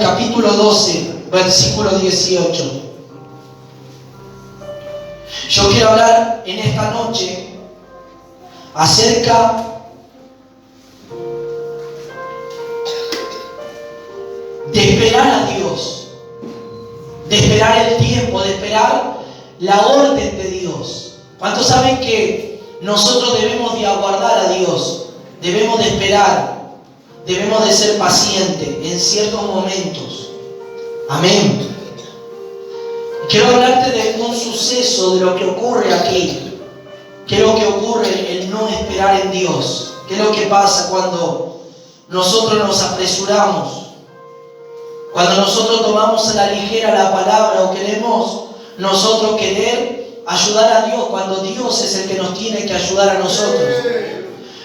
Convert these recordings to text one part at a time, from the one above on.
Samuel capítulo 12, versículo 18. Yo quiero hablar en esta noche acerca de esperar a Dios, de esperar el tiempo, de esperar la orden de Dios. ¿Cuántos saben que nosotros debemos de aguardar a Dios? Debemos de esperar, debemos de ser pacientes en ciertos momentos. Amén. Quiero hablarte de un suceso, de lo que ocurre aquí. ¿Qué es lo que ocurre el no esperar en Dios? ¿Qué es lo que pasa cuando nosotros nos apresuramos? Cuando nosotros tomamos a la ligera la palabra o queremos nosotros querer ayudar a Dios, cuando Dios es el que nos tiene que ayudar a nosotros,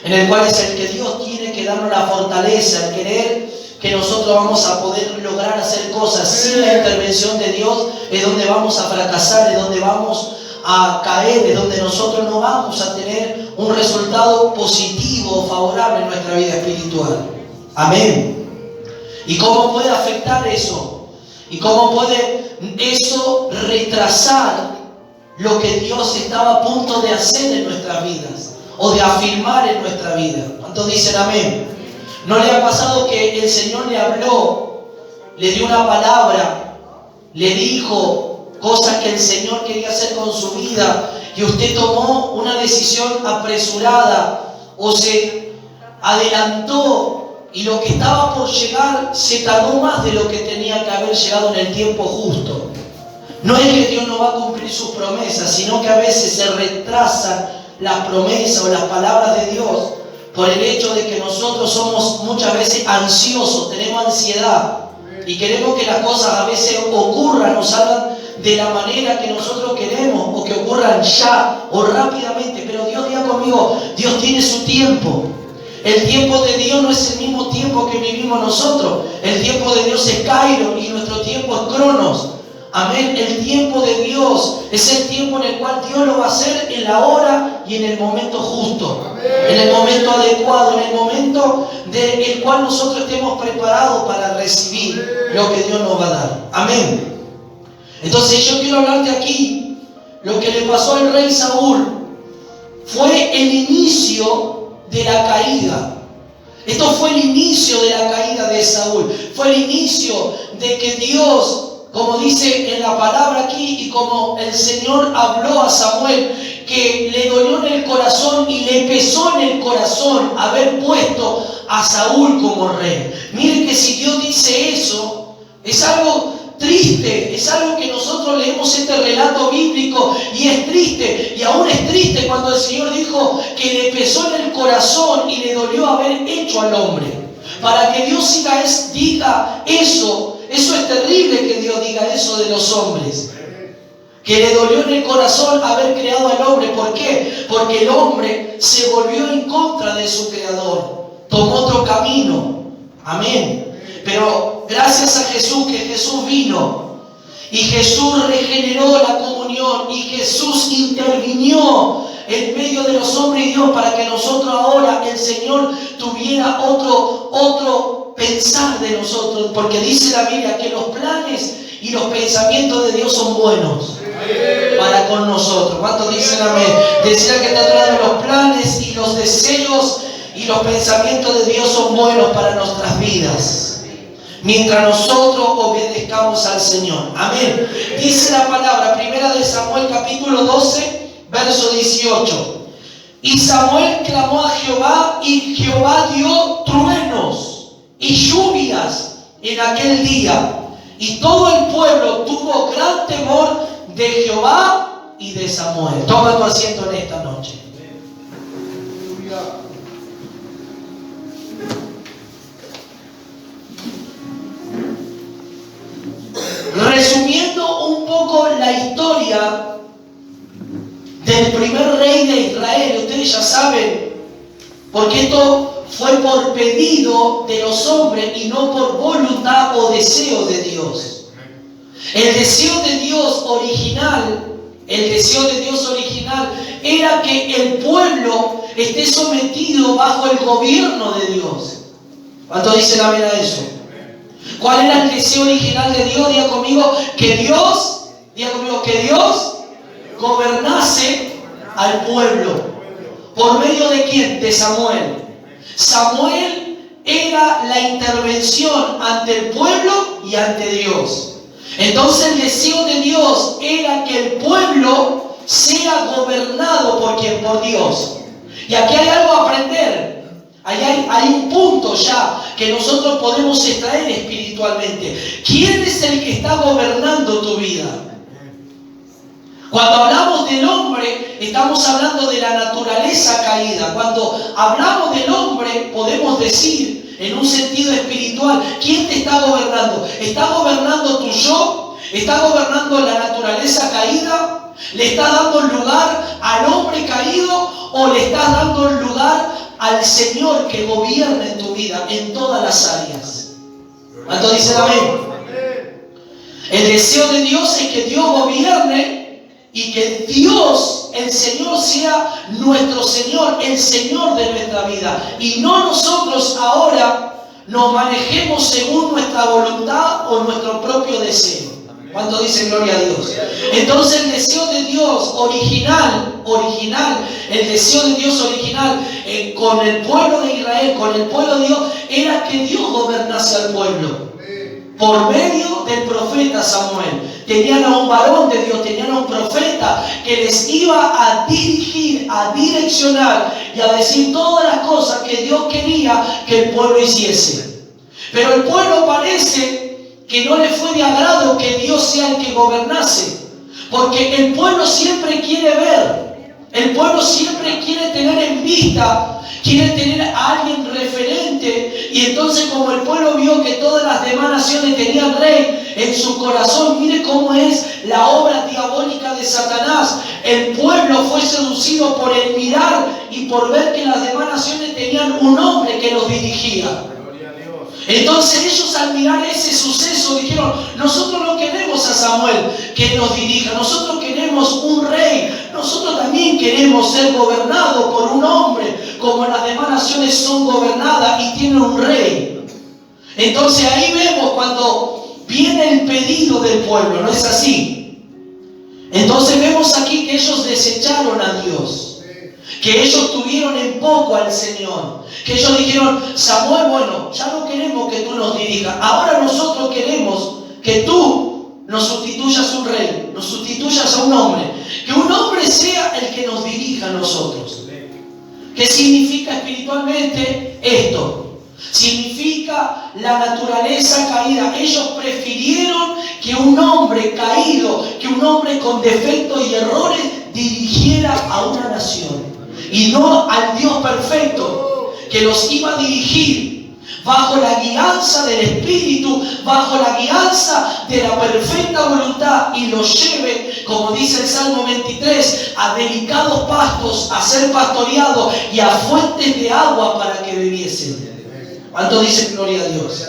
en el cual es el que Dios tiene que darnos la fortaleza, el querer que nosotros vamos a poder lograr hacer cosas sin la intervención de Dios, es donde vamos a fracasar, es donde vamos a caer, es donde nosotros no vamos a tener un resultado positivo o favorable en nuestra vida espiritual. Amén. ¿Y cómo puede afectar eso? ¿Y cómo puede eso retrasar lo que Dios estaba a punto de hacer en nuestras vidas o de afirmar en nuestra vida? ¿Cuántos dicen amén? ¿No le ha pasado que el Señor le habló, le dio una palabra, le dijo cosas que el Señor quería hacer con su vida y usted tomó una decisión apresurada o se adelantó y lo que estaba por llegar se tardó más de lo que tenía que haber llegado en el tiempo justo? No es que Dios no va a cumplir sus promesas, sino que a veces se retrasan las promesas o las palabras de Dios por el hecho de que nosotros somos muchas veces ansiosos, tenemos ansiedad y queremos que las cosas a veces ocurran o salgan de la manera que nosotros queremos o que ocurran ya o rápidamente. Pero Dios, diga conmigo, Dios tiene su tiempo. El tiempo de Dios no es el mismo tiempo que vivimos nosotros. El tiempo de Dios es Kairos y nuestro tiempo es Cronos. Amén. El tiempo de Dios es el tiempo en el cual Dios lo va a hacer en la hora y en el momento justo. Amén. En el momento adecuado, en el momento en el cual nosotros estemos preparados para recibir lo que Dios nos va a dar. Amén. Entonces yo quiero hablarte aquí, lo que le pasó al rey Saúl fue el inicio de la caída. Esto fue el inicio de la caída de Saúl. Fue el inicio de que Dios, como dice en la palabra aquí y como el Señor habló a Samuel, que le dolió en el corazón y le pesó en el corazón haber puesto a Saúl como rey. Miren que si Dios dice eso, es algo triste, es algo que nosotros leemos este relato bíblico y es triste, y aún es triste cuando el Señor dijo que le pesó en el corazón y le dolió haber hecho al hombre. Para que Dios diga eso es terrible que Dios diga eso de los hombres. Que le dolió en el corazón haber creado al hombre. ¿Por qué? Porque el hombre se volvió en contra de su creador. Tomó otro camino. Amén. Pero gracias a Jesús, que Jesús vino y Jesús regeneró la comunión y Jesús intervinió en medio de los hombres y Dios para que nosotros ahora, el Señor, tuviera otro pensar de nosotros, porque dice la Biblia que los planes y los pensamientos de Dios son buenos para con nosotros. ¿Cuántos dicen amén? Decía que los planes y los deseos y los pensamientos de Dios son buenos para nuestras vidas, mientras nosotros obedezcamos al Señor. Amén. Dice la palabra, 1 Samuel capítulo 12, verso 18. Y Samuel clamó a Jehová, y Jehová dio truenos y lluvias en aquel día. Y todo el pueblo tuvo gran temor de Jehová y de Samuel. Toma tu asiento en esta noche. Resumiendo un poco la historia del primer rey de Israel, ustedes ya saben, porque esto fue por pedido de los hombres y no por voluntad o deseo de Dios. El deseo de Dios original era que el pueblo esté sometido bajo el gobierno de Dios. ¿Cuántos dicen amén a eso? ¿Cuál era el deseo original de Dios? Diga conmigo, que Dios gobernase al pueblo. ¿Por medio de quién? De Samuel. Samuel era la intervención ante el pueblo y ante Dios. Entonces el deseo de Dios era que el pueblo sea gobernado por quién, por Dios. Y aquí hay algo a aprender. Hay un punto ya que nosotros podemos extraer espiritualmente. ¿Quién es el que está gobernando tu vida? Cuando hablamos del hombre, estamos hablando de la naturaleza caída. Cuando hablamos del hombre, podemos decir, en un sentido espiritual, ¿quién te está gobernando? ¿Está gobernando tu yo? ¿Está gobernando la naturaleza caída? ¿Le estás dando lugar al hombre caído o le estás dando lugar al Señor que gobierna en tu vida en todas las áreas? ¿Cuánto dicen amén? El deseo de Dios es que Dios gobierne y que Dios, el Señor, sea nuestro Señor, el Señor de nuestra vida. Y no nosotros ahora nos manejemos según nuestra voluntad o nuestro propio deseo. ¿Cuánto dicen gloria a Dios? Entonces el deseo de Dios original, el deseo de Dios original con el pueblo de Israel, con el pueblo de Dios, era que Dios gobernase al pueblo. Por medio del profeta Samuel. Tenían a un varón de Dios, tenían a un profeta que les iba a dirigir, a direccionar y a decir todas las cosas que Dios quería que el pueblo hiciese. Pero el pueblo parece que no le fue de agrado que Dios sea el que gobernase, porque el pueblo siempre quiere ver, el pueblo siempre quiere tener en vista, quiere tener a alguien referente, y entonces como el pueblo vio que todas las demás naciones tenían rey en su corazón, mire cómo es la obra diabólica de Satanás. El pueblo fue seducido por el mirar y por ver que las demás naciones tenían un hombre que los dirigía. Entonces ellos al mirar ese suceso dijeron, nosotros no queremos a Samuel que nos dirija, nosotros queremos un rey, nosotros también queremos ser gobernados por un hombre, como las demás naciones son gobernadas y tienen un rey. Entonces ahí vemos cuando viene el pedido del pueblo, ¿no es así? Entonces vemos aquí que ellos desecharon a Dios, que ellos tuvieron en poco al Señor, que ellos dijeron, Samuel, bueno, ya no queremos que tú nos dirijas, ahora nosotros queremos que tú nos sustituyas a un rey, nos sustituyas a un hombre, que un hombre sea el que nos dirija a nosotros. ¿Qué significa espiritualmente esto? Significa la naturaleza caída. Ellos prefirieron que un hombre caído, que un hombre con defectos y errores dirigiera a una nación y no al Dios perfecto que los iba a dirigir bajo la guianza del Espíritu, bajo la guianza de la perfecta voluntad, y los lleve, como dice el Salmo 23, a delicados pastos, a ser pastoreados y a fuentes de agua para que bebiesen. ¿Cuánto dicen gloria a Dios?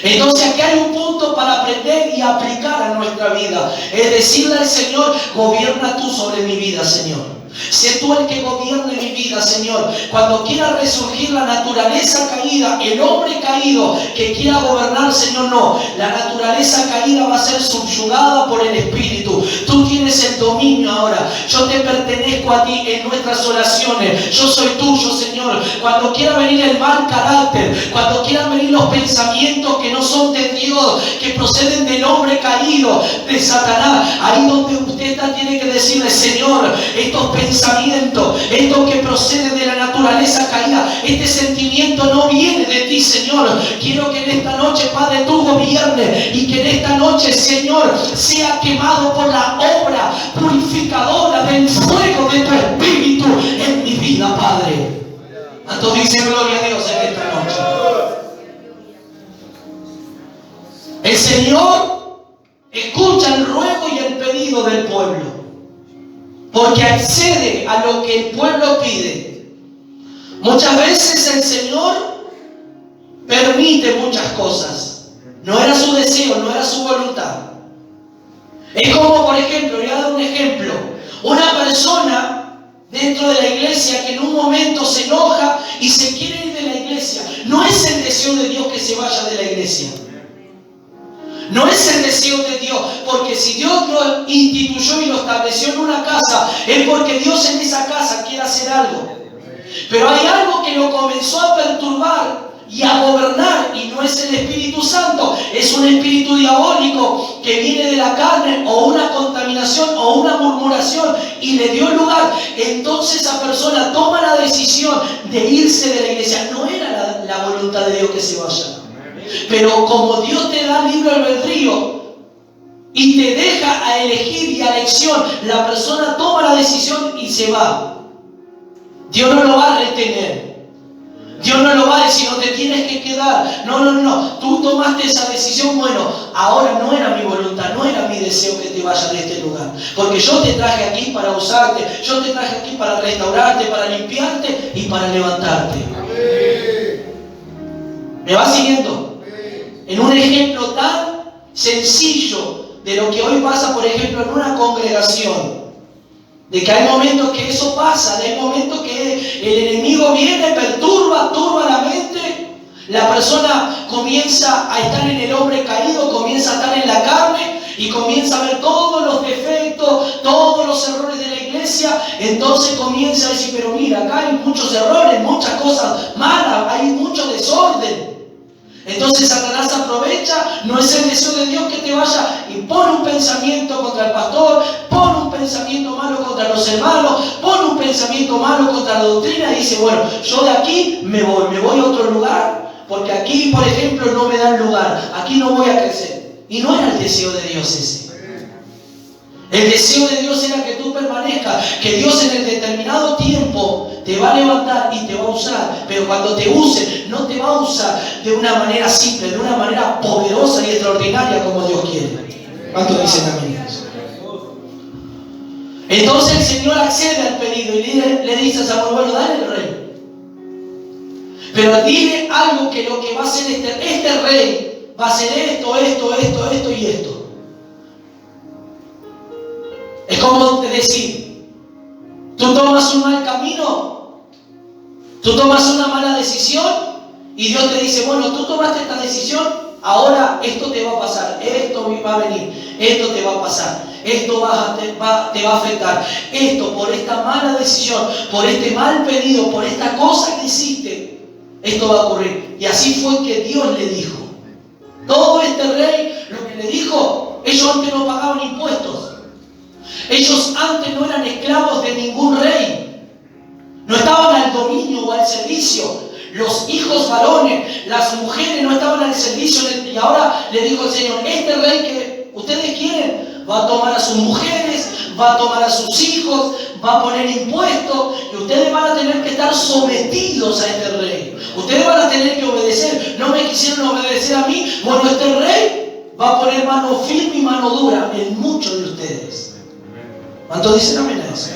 Entonces aquí hay un punto para aprender y aplicar a nuestra vida. Es decirle al Señor, gobierna tú sobre mi vida, Señor. Sé tú el que gobierne mi vida, Señor. Cuando quiera resurgir la naturaleza caída, el hombre caído que quiera gobernar, Señor, no. La naturaleza caída va a ser subyugada por el Espíritu. Tú tienes el dominio ahora. Yo te pertenezco a ti en nuestras oraciones. Yo soy tuyo, Señor. Cuando quiera venir el mal carácter, cuando quieran venir los pensamientos que no son de Dios, que proceden del hombre caído, de Satanás, ahí donde usted está tiene que decirle, Señor, estos pensamientos, esto que procede de la naturaleza caída, este sentimiento no viene de ti, Señor. Quiero que en esta noche, Padre, tú gobiernes y que en esta noche, Señor, sea quemado por la obra purificadora del fuego de tu Espíritu en mi vida, Padre. Tanto dice gloria a Dios en esta noche. El Señor escucha el ruego y el pedido del pueblo, porque accede a lo que el pueblo pide. Muchas veces el Señor permite muchas cosas. No era su deseo, no era su voluntad. Es como, por ejemplo, voy a dar un ejemplo. Una persona dentro de la iglesia que en un momento se enoja y se quiere ir de la iglesia. No es el deseo de Dios que se vaya de la iglesia. No es el deseo de Dios, porque si Dios lo instituyó y lo estableció en una casa, es porque Dios en esa casa quiere hacer algo. Pero hay algo que lo comenzó a perturbar y a gobernar, y no es el Espíritu Santo, es un espíritu diabólico que viene de la carne, o una contaminación o una murmuración, y le dio lugar. Entonces esa persona toma la decisión de irse de la iglesia. No era la voluntad de Dios que se vaya, pero como Dios te da libre albedrío y te deja a elegir y a elección, la persona toma la decisión y se va. Dios no lo va a retener. Dios no lo va a decir, no te tienes que quedar. No. Tú tomaste esa decisión. Bueno, ahora no era mi voluntad, no era mi deseo que te vayas de este lugar. Porque yo te traje aquí para usarte. Yo te traje aquí para restaurarte, para limpiarte y para levantarte. ¿Me vas siguiendo? En un ejemplo tan sencillo de lo que hoy pasa, por ejemplo, en una congregación. De que hay momentos que eso pasa, hay momentos que el enemigo viene, turba la mente, la persona comienza a estar en el hombre caído, comienza a estar en la carne y comienza a ver todos los defectos, todos los errores de la iglesia. Entonces comienza a decir, pero mira, acá hay muchos errores, muchas cosas malas, hay mucho desorden. Entonces Satanás aprovecha, no es el deseo de Dios que te vaya, y pone un pensamiento contra el pastor, pone un pensamiento malo contra los hermanos, pone un pensamiento malo contra la doctrina, y dice, bueno, yo de aquí me voy a otro lugar, porque aquí, por ejemplo, no me dan lugar, aquí no voy a crecer. Y no era el deseo de Dios ese. El deseo de Dios era que tú permanezcas, que Dios en el determinado tiempo te va a levantar y te va a usar, pero cuando te use, no te va a usar de una manera simple, de una manera poderosa y extraordinaria como Dios quiere. ¿Cuántos dicen amén? Entonces el Señor accede al pedido y le dice a Samuel, bueno, dale el rey. Pero dile algo, que lo que va a hacer este rey va a hacer esto y esto. Es como decir, tú tomas un mal camino, tú tomas una mala decisión y Dios te dice, bueno, tú tomaste esta decisión, ahora esto te va a pasar, esto va a venir, esto te va a pasar, esto te va a afectar, esto por esta mala decisión, por este mal pedido, por esta cosa que hiciste, esto va a ocurrir. Y así fue que Dios le dijo. Todo este rey, lo que le dijo, ellos antes no pagaban impuestos. Ellos antes no eran esclavos de ningún rey. No estaban al dominio o al servicio. Los hijos varones, las mujeres no estaban al servicio. Y ahora le dijo el Señor, este rey que ustedes quieren, va a tomar a sus mujeres, va a tomar a sus hijos, va a poner impuestos, y ustedes van a tener que estar sometidos a este rey. Ustedes van a tener que obedecer. No me quisieron obedecer a mí. Bueno, este rey va a poner mano firme y mano dura en muchos de ustedes. ¿Cuántos dicen amén a eso?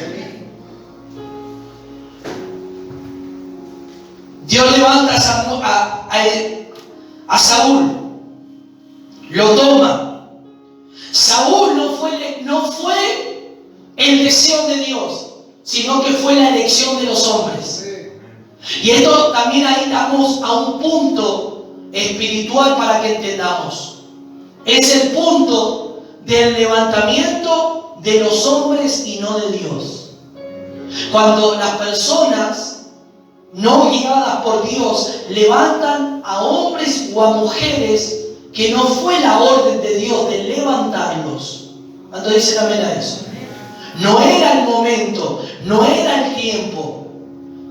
Dios levanta a Saúl, lo toma. Saúl no fue el deseo de Dios, sino que fue la elección de los hombres. Y esto también ahí damos a un punto espiritual para que entendamos. Es el punto del levantamiento de los hombres y no de Dios. Cuando las personas no guiadas por Dios levantan a hombres o a mujeres que no fue la orden de Dios de levantarlos. ¿Cuánto dicen amén a eso? No era el momento, no era el tiempo.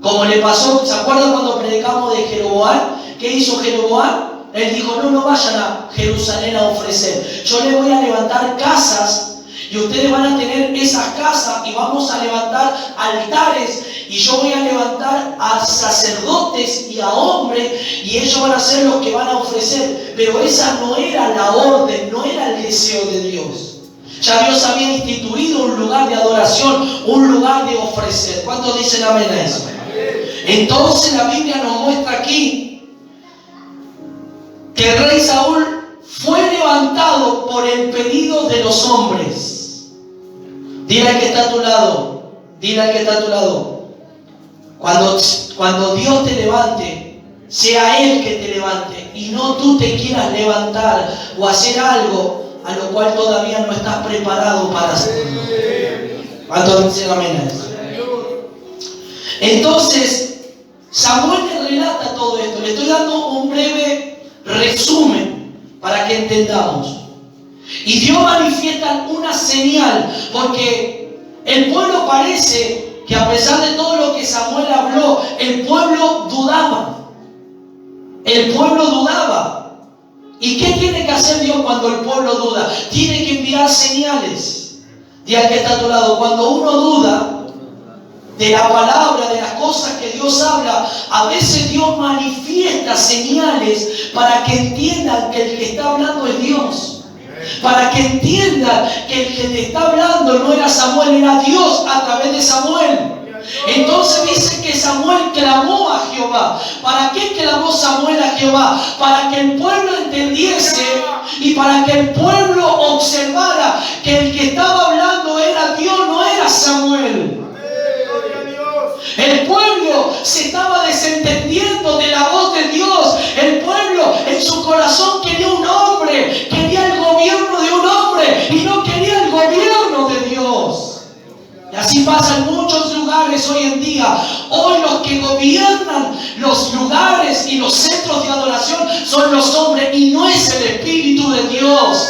Como le pasó, ¿se acuerdan cuando predicamos de Jeroboam? ¿Qué hizo Jeroboam? Él dijo, no vayan a Jerusalén a ofrecer. Yo les voy a levantar casas y ustedes van a tener esas casas y vamos a levantar altares y yo voy a levantar a sacerdotes y a hombres y ellos van a ser los que van a ofrecer. Pero esa no era la orden, no era el deseo de Dios. Ya Dios había instituido un lugar de adoración, un lugar de ofrecer. ¿Cuántos dicen amén a eso? Entonces la Biblia nos muestra aquí que el rey Saúl fue levantado por el pedido de los hombres. Dile al que está a tu lado, dile al que está a tu lado, cuando Dios te levante, sea Él que te levante y no tú te quieras levantar o hacer algo a lo cual todavía no estás preparado para hacerlo. ¿Cuántos dicen amén a eso? Entonces, Samuel le relata todo esto. Le estoy dando un breve resumen para que entendamos. Y Dios manifiesta una señal, porque el pueblo parece que a pesar de todo lo que Samuel habló, el pueblo dudaba. El pueblo dudaba. ¿Y qué tiene que hacer Dios cuando el pueblo duda? Tiene que enviar señales. Di al que está a tu lado, cuando uno duda de la palabra, de las cosas que Dios habla, a veces Dios manifiesta señales para que entiendan que el que está hablando es Dios. Para que entiendan que el que te está hablando no era Samuel, era Dios a través de Samuel. Entonces dice que Samuel clamó a Jehová. ¿Para qué clamó Samuel a Jehová? Para que el pueblo entendiese y para que el pueblo observara que el que estaba hablando era Dios, no era Samuel. El pueblo se estaba desentendiendo de la voz de Dios. El pueblo en su corazón quería un hombre, quería el gobierno de un hombre y no quería el gobierno de Dios. Y así pasa en muchos lugares hoy en día. Hoy los que gobiernan los lugares y los centros de adoración son los hombres y no es el Espíritu de Dios.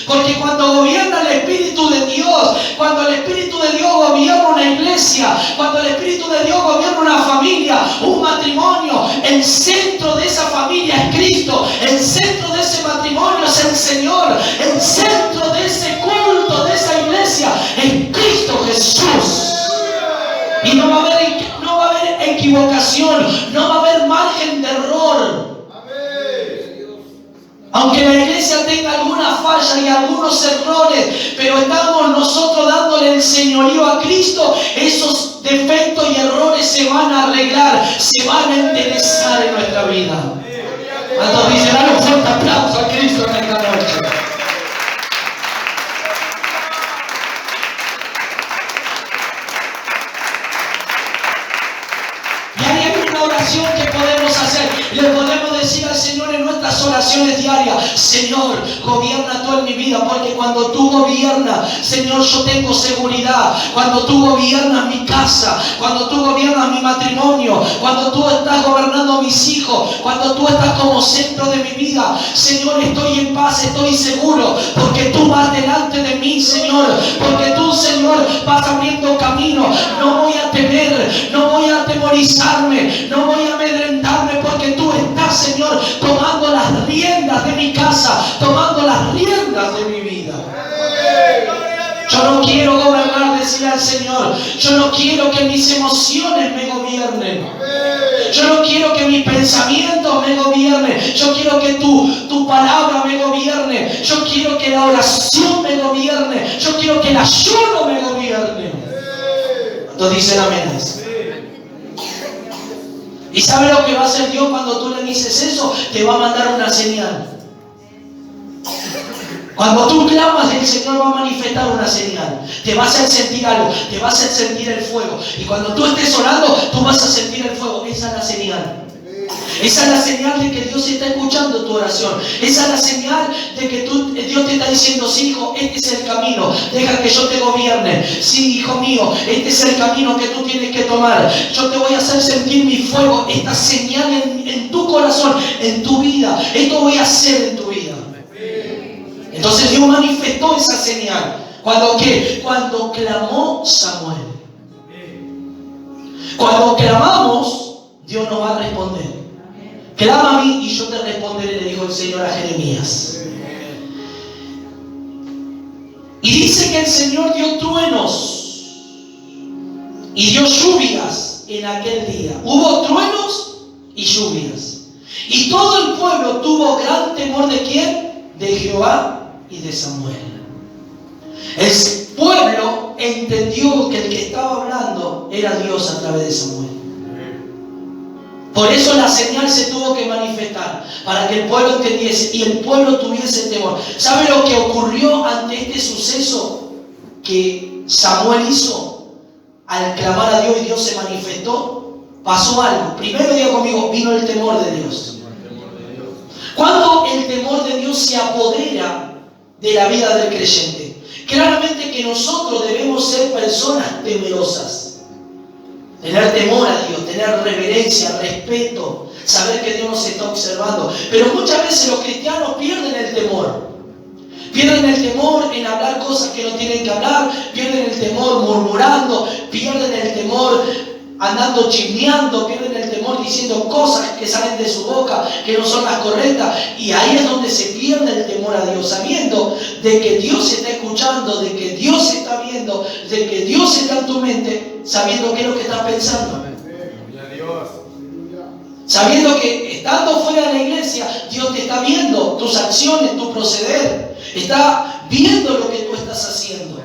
Porque cuando gobierna el Espíritu de Dios, cuando el Espíritu de Dios gobierna una iglesia, cuando el Espíritu de Dios gobierna una familia, un matrimonio, el centro de esa familia es Cristo, el centro de ese matrimonio es el Señor, el centro de ese culto, de esa iglesia es Cristo Jesús. Y no va a haber equivocación, no va a haber margen de error. Aunque la iglesia tenga alguna falla y algunos errores, pero estamos nosotros dándole el señorío a Cristo, esos defectos y errores se van a arreglar, se van a enderezar en nuestra vida. ¿Cuántos dicen? Dale un fuerte aplauso a Cristo en esta noche. Y hay una oración que podemos hacer. Le podemos decir al Señor en nuestras oraciones diarias: Señor, gobierna tú en mi vida, porque cuando tú gobiernas, Señor, yo tengo seguridad. Cuando tú gobiernas mi casa, cuando tú gobiernas mi matrimonio, cuando tú estás gobernando mis hijos, cuando tú estás como centro de mi vida, Señor, estoy en paz, estoy seguro, porque tú vas delante de mí, Señor, porque tú, Señor, vas abriendo camino. No voy a temer, no voy a atemorizarme, no voy a amedrentarme, porque tú estás, Señor, tomando las riendas de mi casa, tomando las riendas de mi vida. Yo no quiero gobernar, decía el Señor. Yo no quiero que mis emociones me gobiernen. Yo no quiero que mis pensamientos me gobiernen. Yo quiero que tu palabra me gobierne. Yo quiero que la oración me gobierne. Yo quiero que el ayuno me gobierne. Entonces dicen amén. ¿Y sabe lo que va a hacer Dios cuando tú le dices eso? Te va a mandar una señal. Cuando tú clamas, el Señor va a manifestar una señal. Te va a hacer sentir algo, te va a hacer sentir el fuego. Y cuando tú estés orando, tú vas a sentir el fuego. Esa es la señal. Esa es la señal de que Dios está escuchando tu oración. Esa es la señal de que Dios te está diciendo: sí, hijo, este es el camino, deja que yo te gobierne. Sí, hijo mío, este es el camino que tú tienes que tomar. Yo te voy a hacer sentir mi fuego, esta señal en tu corazón, en tu vida. Esto voy a hacer en tu vida. Entonces Dios manifestó esa señal. ¿Cuándo qué? Cuando clamó Samuel. Cuando clamamos, Dios nos va a responder. Clama a mí y yo te responderé, le dijo el Señor a Jeremías. Y dice que el Señor dio truenos y dio lluvias en aquel día. Hubo truenos y lluvias. Y todo el pueblo tuvo gran temor ¿de quién? De Jehová y de Samuel. El pueblo entendió que el que estaba hablando era Dios a través de Samuel. Por eso la señal se tuvo que manifestar, para que el pueblo entendiese y el pueblo tuviese temor. ¿Sabe lo que ocurrió ante este suceso que Samuel hizo? Al clamar a Dios y Dios se manifestó, pasó algo. Primero diga conmigo, vino el temor de Dios. Cuando el temor de Dios se apodera de la vida del creyente, claramente que nosotros debemos ser personas temerosas. Tener temor a Dios, tener reverencia, respeto, saber que Dios nos está observando. Pero muchas veces los cristianos pierden el temor. Pierden el temor en hablar cosas que no tienen que hablar, pierden el temor murmurando, pierden el temor andando chismeando, pierden el temor diciendo cosas que salen de su boca que no son las correctas, y ahí es donde se pierde el temor a Dios, sabiendo de que Dios está escuchando, de que Dios está viendo, de que Dios está en tu mente, sabiendo qué es lo que estás pensando. Sabiendo que estando fuera de la iglesia, Dios te está viendo tus acciones, tu proceder, está viendo lo que tú estás haciendo.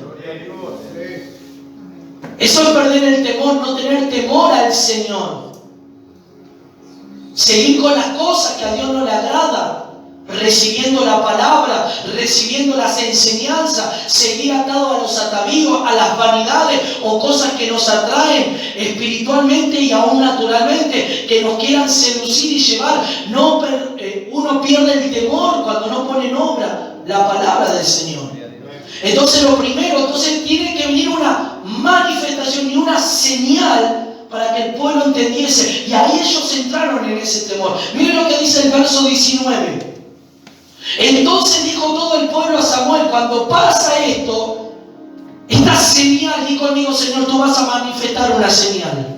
Eso es perder el temor, no tener temor al Señor. Seguir con las cosas que a Dios no le agrada, recibiendo la palabra, recibiendo las enseñanzas, seguir atado a los atavíos, a las vanidades o cosas que nos atraen espiritualmente y aún naturalmente, que nos quieran seducir y llevar. Uno pierde el temor cuando no pone en obra la palabra del Señor. Entonces lo primero, tiene que venir una manifestación y una señal para que el pueblo entendiese. Y ahí ellos entraron en ese temor. Miren lo que dice el verso 19. Entonces dijo todo el pueblo a Samuel: cuando pasa esto, esta señal, di conmigo, Señor, tú vas a manifestar una señal.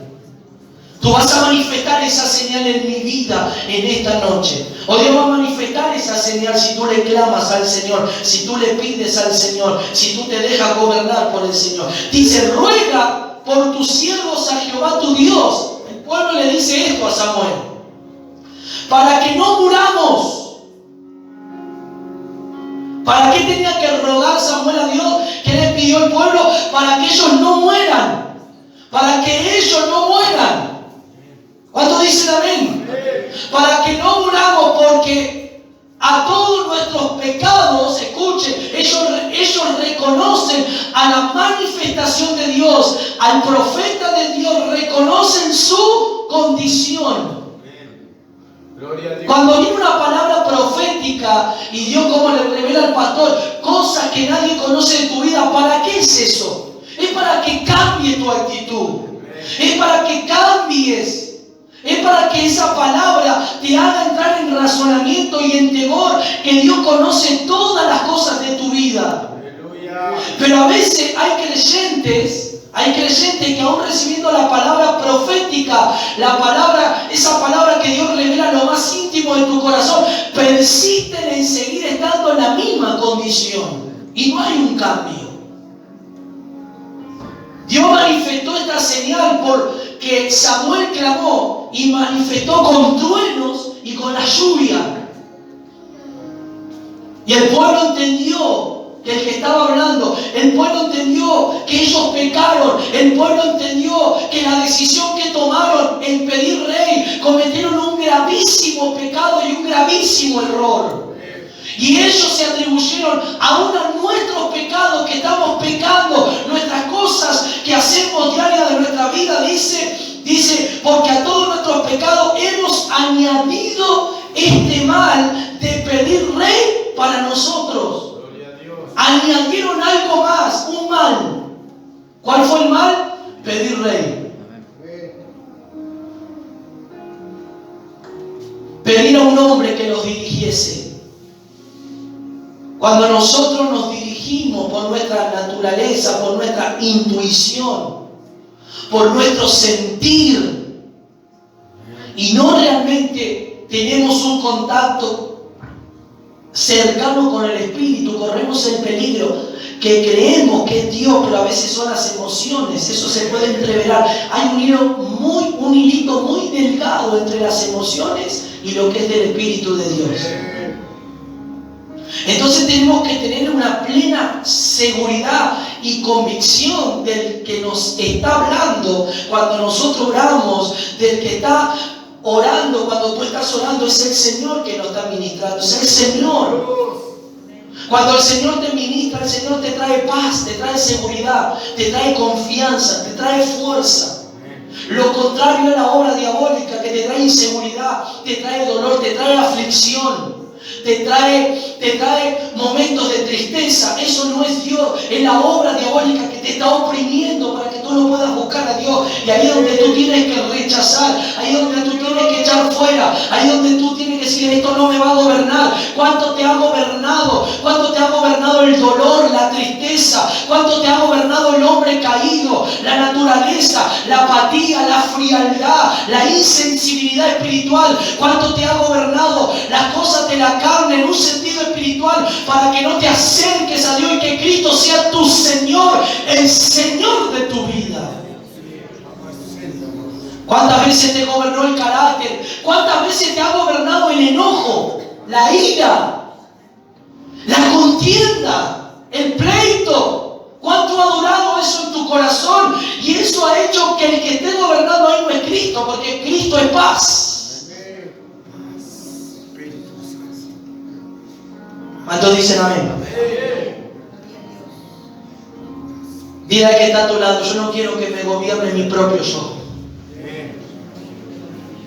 Tú vas a manifestar esa señal en mi vida en esta noche. O Dios va a manifestar esa señal si tú le clamas al Señor, si tú le pides al Señor, si tú te dejas gobernar por el Señor. Dice: ruega por tus siervos a Jehová tu Dios. El pueblo le dice esto a Samuel: para que no muramos. ¿Para qué tenía que rogar Samuel a Dios? ¿Qué le pidió el pueblo? Para que ellos no mueran. Para que ellos no mueran. ¿Cuántos dicen amén? Para que no muramos, porque a todos nuestros pecados, escuchen, ellos reconocen a la manifestación de Dios, al profeta de Dios, reconocen su condición. Cuando viene una palabra profética y Dios, como le revela al pastor, cosas que nadie conoce de tu vida, ¿para qué es eso? Es para que cambie tu actitud, es para que cambies. Es para que esa palabra te haga entrar en razonamiento y en temor, que Dios conoce todas las cosas de tu vida. Aleluya. Pero a veces hay creyentes que aún recibiendo la palabra profética, esa palabra que Dios revela lo más íntimo de tu corazón, persisten en seguir estando en la misma condición. Y no hay un cambio. Dios manifestó esta señal porque Samuel clamó y manifestó con truenos y con la lluvia. Y el pueblo entendió que el que estaba hablando, el pueblo entendió que ellos pecaron, el pueblo entendió que la decisión que tomaron en pedir rey, cometieron un gravísimo pecado y un gravísimo error. Y ellos se atribuyeron aún a nuestros pecados, que estamos pecando, nuestras cosas que hacemos diarias de nuestra vida, dice, porque a todos nuestros pecados hemos añadido este mal de pedir rey para nosotros. Añadieron algo más, un mal. ¿Cuál fue el mal? Pedir rey. Pedir a un hombre que los dirigiese. Cuando nosotros nos dirigimos por nuestra naturaleza, por nuestra intuición, por nuestro sentir, y no realmente tenemos un contacto cercano con el Espíritu, corremos el peligro que creemos que es Dios, pero a veces son las emociones. Eso se puede entreverar. Hay un hilito muy delgado entre las emociones y lo que es del Espíritu de Dios. Entonces tenemos que tener una plena seguridad y convicción del que nos está hablando cuando nosotros oramos, del que está orando cuando tú estás orando. Es el Señor que nos está ministrando, es el Señor. Cuando el Señor te ministra, el Señor te trae paz, te trae seguridad, te trae confianza, te trae fuerza. Lo contrario es la obra diabólica que te trae inseguridad, te trae dolor, te trae aflicción, te trae momentos de tristeza. Eso no es Dios, es la obra diabólica que te está oprimiendo para que tú no puedas buscar a Dios. Y ahí es donde tú tienes que rechazar, ahí es donde tú tienes que echar fuera, ahí es donde tú tienes que decir: esto no me va a gobernar. ¿Cuánto te ha gobernado? ¿Cuánto te ha gobernado el dolor, la tristeza? ¿Cuánto te ha gobernado el hombre caído, la naturaleza, la apatía, la frialdad, la insensibilidad espiritual? ¿Cuánto te ha gobernado las cosas de la carne en un sentido espiritual para que no te acerques a Dios y que Cristo sea tu Señor, el Señor de tu vida? ¿Cuántas veces te gobernó el carácter? ¿Cuántas veces te ha gobernado el enojo, la ira, la contienda, el pleito? ¿Cuánto ha durado eso en tu corazón? Y eso ha hecho que el que esté gobernando ahí no es Cristo, porque Cristo es paz. ¿Cuántos dicen amén? Dile al que está a tu lado: yo no quiero que me gobierne mi propio yo.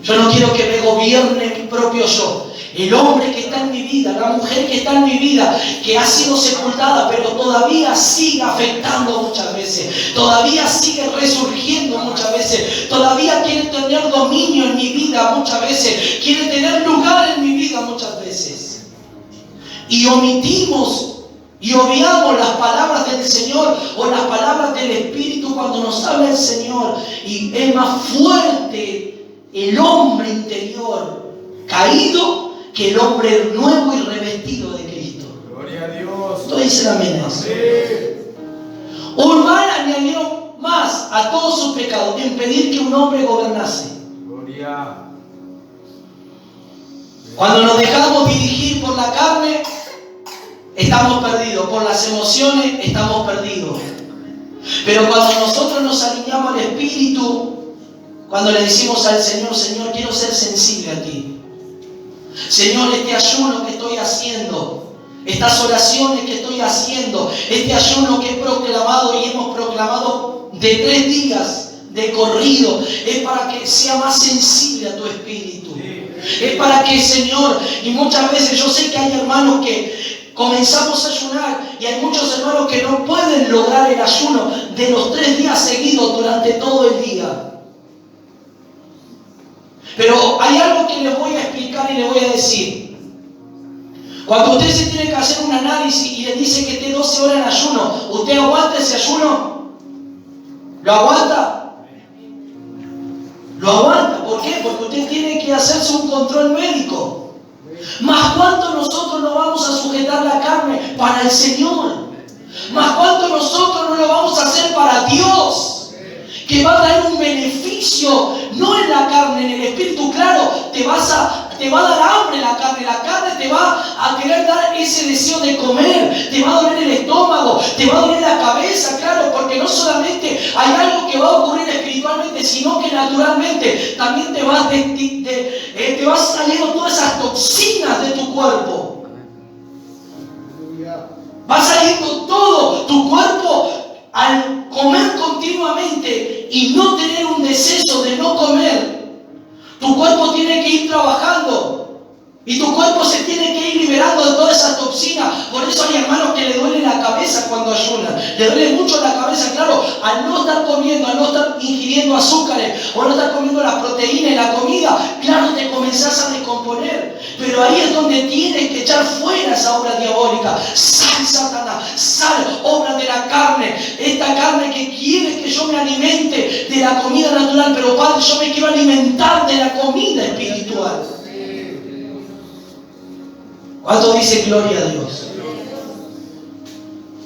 Yo no quiero que me gobierne mi propio yo. El hombre que está en mi vida, la mujer que está en mi vida, que ha sido sepultada, pero todavía sigue afectando muchas veces, todavía sigue resurgiendo muchas veces, todavía quiere tener dominio en mi vida muchas veces, quiere tener lugar en mi vida muchas veces. Y omitimos y obviamos las palabras del Señor o las palabras del Espíritu cuando nos habla el Señor. Y es más fuerte el hombre interior caído que el hombre nuevo y revestido de Cristo. Gloria a Dios. Todos dicen amén. Urban añadió más a todos sus pecados: impedir que un hombre gobernase. Gloria. Cuando nos dejamos dirigir por la carne, estamos perdidos. Por las emociones, estamos perdidos. Pero cuando nosotros nos alineamos al Espíritu, cuando le decimos al Señor: Señor, quiero ser sensible a ti. Señor, este ayuno que estoy haciendo, estas oraciones que estoy haciendo, este ayuno que he proclamado y hemos proclamado de 3 días de corrido, es para que sea más sensible a tu Espíritu. Es para que, Señor, y muchas veces yo sé que hay hermanos que comenzamos a ayunar y hay muchos hermanos que no pueden lograr el ayuno de los 3 días seguidos durante todo el día. Pero hay algo que les voy a explicar y les voy a decir. Cuando usted se tiene que hacer un análisis y le dice que esté 12 horas en ayuno, ¿usted aguanta ese ayuno? ¿Lo aguanta? Lo aguanta. ¿Por qué? Porque usted tiene que hacerse un control médico. Más cuánto nosotros no vamos a sujetar la carne para el Señor. Más cuánto nosotros no lo vamos a hacer para Dios, que va a traer un beneficio, no en la carne, en el espíritu. Claro, te va a dar hambre la carne te va a querer dar ese deseo de comer, te va a doler el estómago, te va a doler la cabeza, claro, porque no solamente hay algo que va a ocurrir espiritualmente, sino que naturalmente también te va saliendo todas esas toxinas de tu cuerpo. Va saliendo todo tu cuerpo. Al comer continuamente y no tener un deseo de no comer, tu cuerpo tiene que ir trabajando y tu cuerpo se tiene que ir liberando de toda esa toxina. Por eso hay hermanos que le duele la cabeza cuando ayunan, le duele mucho la cabeza, claro, al no estar comiendo, al no estar ingiriendo azúcares o no estar comiendo las proteínas y la comida, claro, te comenzás a descomponer. Pero ahí es donde tienes que echar fuera esa obra diabólica. Sal, Satanás, sal, obra de la carne, esta carne que quiere que yo me alimente de la comida natural, pero Padre, yo me quiero alimentar de la comida espiritual. ¿Cuánto dice gloria a Dios?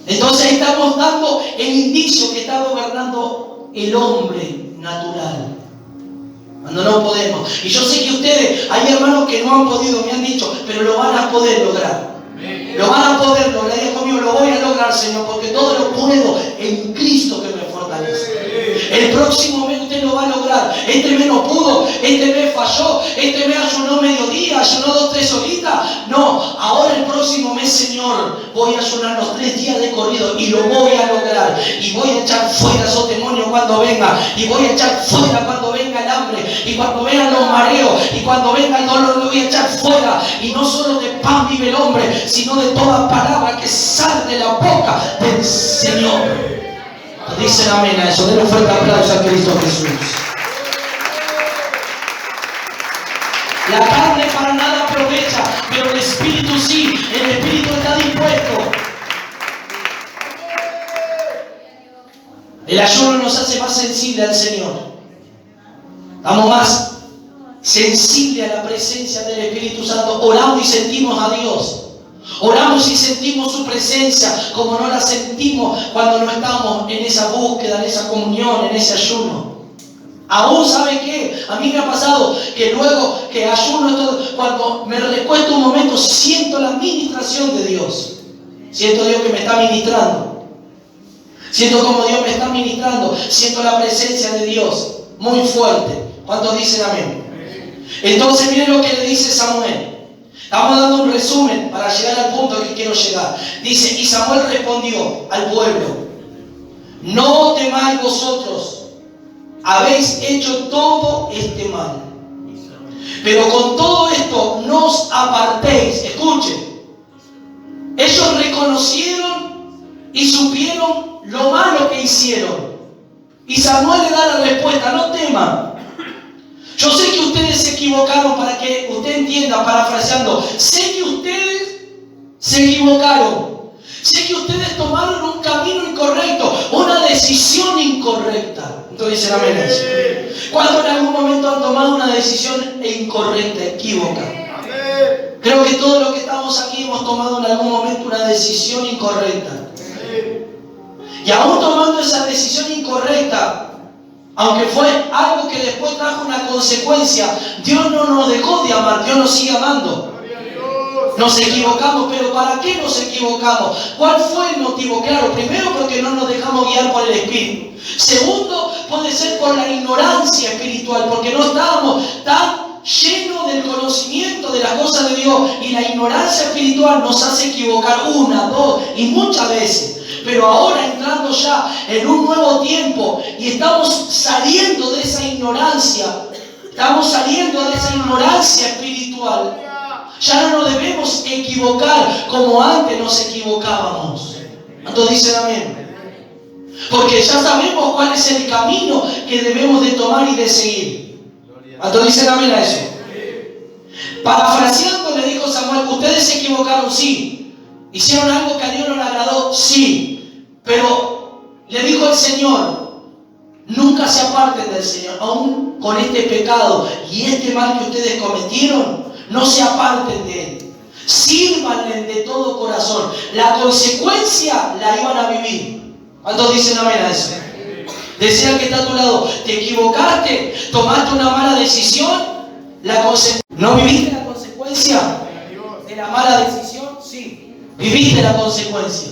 Entonces estamos dando el indicio que está gobernando el hombre natural, cuando no podemos. Y yo sé que ustedes, hay hermanos que no han podido, me han dicho, pero lo van a poder lograr. Lo van a poder lograr. Dios mío, lo voy a lograr, Señor, porque todo lo puedo en Cristo que me fortalece. El próximo mes usted lo va a lograr. Este mes no pudo, este mes falló, este mes ayunó mediodía, ayunó 2-3 horitas. No, ahora el próximo mes, Señor, voy a ayunar los 3 días de corrido y lo voy a lograr. Y voy a echar fuera esos demonios cuando venga. Y voy a echar fuera cuando venga el hambre. Y cuando vengan los mareos. Y cuando venga el dolor, lo voy a echar fuera. Y no solo de pan vive el hombre, sino de toda palabra que sale de la boca del Señor. Dicen amén a eso. Denle un fuerte aplauso a Cristo Jesús. La carne para nada aprovecha, pero el Espíritu sí. El Espíritu está dispuesto. El ayuno nos hace más sensibles al Señor. Estamos más sensibles a la presencia del Espíritu Santo. Oramos y sentimos a Dios. Oramos y sentimos su presencia como no la sentimos cuando no estamos en esa búsqueda, en esa comunión, en ese ayuno. Aún, ¿sabe qué? A mí me ha pasado que luego que ayuno, todo, cuando me recuesto un momento, siento la ministración de Dios. Siento a Dios que me está ministrando. Siento como Dios me está ministrando. Siento la presencia de Dios muy fuerte. ¿Cuántos dicen amén? Entonces miren lo que le dice Samuel. Estamos dando un resumen para llegar al punto que quiero llegar. Dice, y Samuel respondió al pueblo: no temáis vosotros, habéis hecho todo este mal. Pero con todo esto no os apartéis. Escuchen. Ellos reconocieron y supieron lo malo que hicieron. Y Samuel le da la respuesta: no teman. Yo sé que ustedes se equivocaron, para que usted entienda, parafraseando. Sé que ustedes se equivocaron. Sé que ustedes tomaron un camino incorrecto, una decisión incorrecta. Entonces dicen amén. ¿Cuántos en algún momento han tomado una decisión incorrecta, equívoca? Creo que todos los que estamos aquí hemos tomado en algún momento una decisión incorrecta. Y aún tomando esa decisión incorrecta, aunque fue algo que después trajo una consecuencia, Dios no nos dejó de amar, Dios nos sigue amando. Nos equivocamos, pero ¿para qué nos equivocamos? ¿Cuál fue el motivo? Claro, primero porque no nos dejamos guiar por el Espíritu. Segundo, puede ser por la ignorancia espiritual, porque no estábamos tan llenos del conocimiento de las cosas de Dios, y la ignorancia espiritual nos hace equivocar una, dos y muchas veces. Pero ahora, entrando ya en un nuevo tiempo, y estamos saliendo de esa ignorancia, espiritual, ya no nos debemos equivocar como antes nos equivocábamos. ¿Cuántos dicen amén? Porque ya sabemos cuál es el camino que debemos de tomar y de seguir. ¿Cuántos dicen amén a eso? Parafraseando, le dijo Samuel: ustedes se equivocaron, sí. ¿Hicieron algo que a Dios no le agradó? Sí. Pero le dijo el Señor: nunca se aparten del Señor. Aún con este pecado y este mal que ustedes cometieron, no se aparten de Él. Sírvanle de todo corazón. La consecuencia la iban a vivir. ¿Cuántos dicen amén a eso? Decía el que está a tu lado: te equivocaste, tomaste una mala decisión. ¿No viviste la consecuencia de la mala decisión? Sí. Viviste la consecuencia.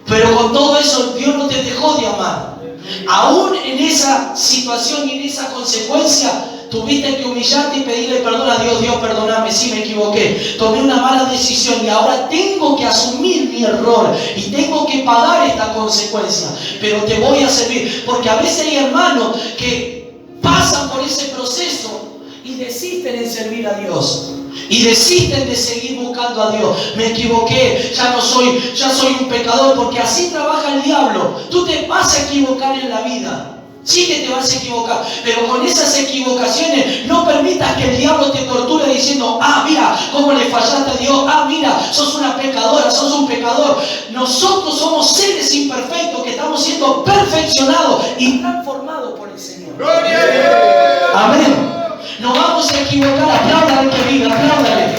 Pero con todo eso, Dios no te dejó de amar. Aún en esa situación y en esa consecuencia, tuviste que humillarte y pedirle perdón a Dios. Dios, perdóname, sí me equivoqué. Tomé una mala decisión y ahora tengo que asumir mi error y tengo que pagar esta consecuencia. Pero te voy a servir. Porque a veces hay hermanos que pasan por ese proceso y desisten en servir a Dios. Y desisten de seguir buscando a Dios. Me equivoqué, ya soy un pecador, porque así trabaja el diablo. Tú te vas a equivocar en la vida. Sí que te vas a equivocar, pero con esas equivocaciones no permitas que el diablo te torture diciendo: ah, mira cómo le fallaste a Dios, ah, mira, sos una pecadora, sos un pecador. Nosotros somos seres imperfectos que estamos siendo perfeccionados y transformados por el Señor. ¡Gloria a Dios! Amén. Nos vamos a equivocar. Apláudale que vive, apláudale.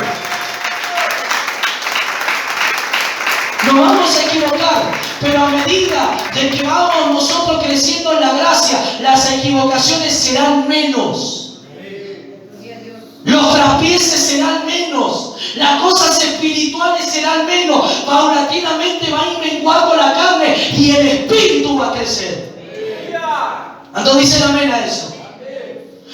Nos vamos a equivocar, pero a medida de que vamos nosotros creciendo en la gracia, las equivocaciones serán menos. Los traspieces serán menos. Las cosas espirituales serán menos. Paulatinamente va a ir menguando la carne y el espíritu va a crecer. ¿Cuántos dicen amén a eso?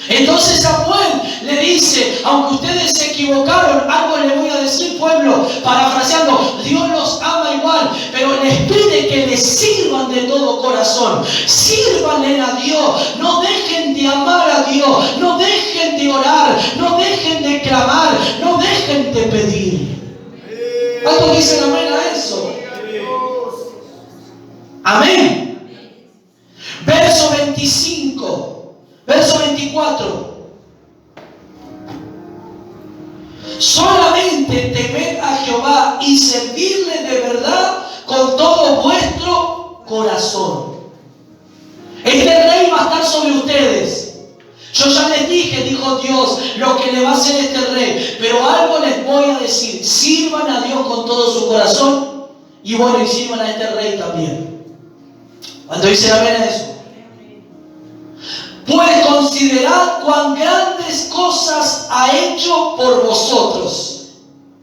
Entonces Samuel le dice, aunque ustedes se equivocaron, algo les voy a decir, pueblo, parafraseando, Dios los ama igual, pero les pide que les sirvan de todo corazón. Sírvanle a Dios, no dejen de amar a Dios, no dejen de orar, no dejen de clamar, no dejen de pedir. ¿Cuántos dicen amén a eso? Amén. Verso 25. Verso 24. Solamente temed a Jehová y servirle de verdad con todo vuestro corazón. Este rey va a estar sobre ustedes. Yo ya les dije, dijo Dios, lo que le va a hacer este rey. Pero algo les voy a decir. Sirvan a Dios con todo su corazón. Y bueno, y sirvan a este rey también. ¿Cuánto dicen amén a eso? Pues considerad cuán grandes cosas ha hecho por vosotros.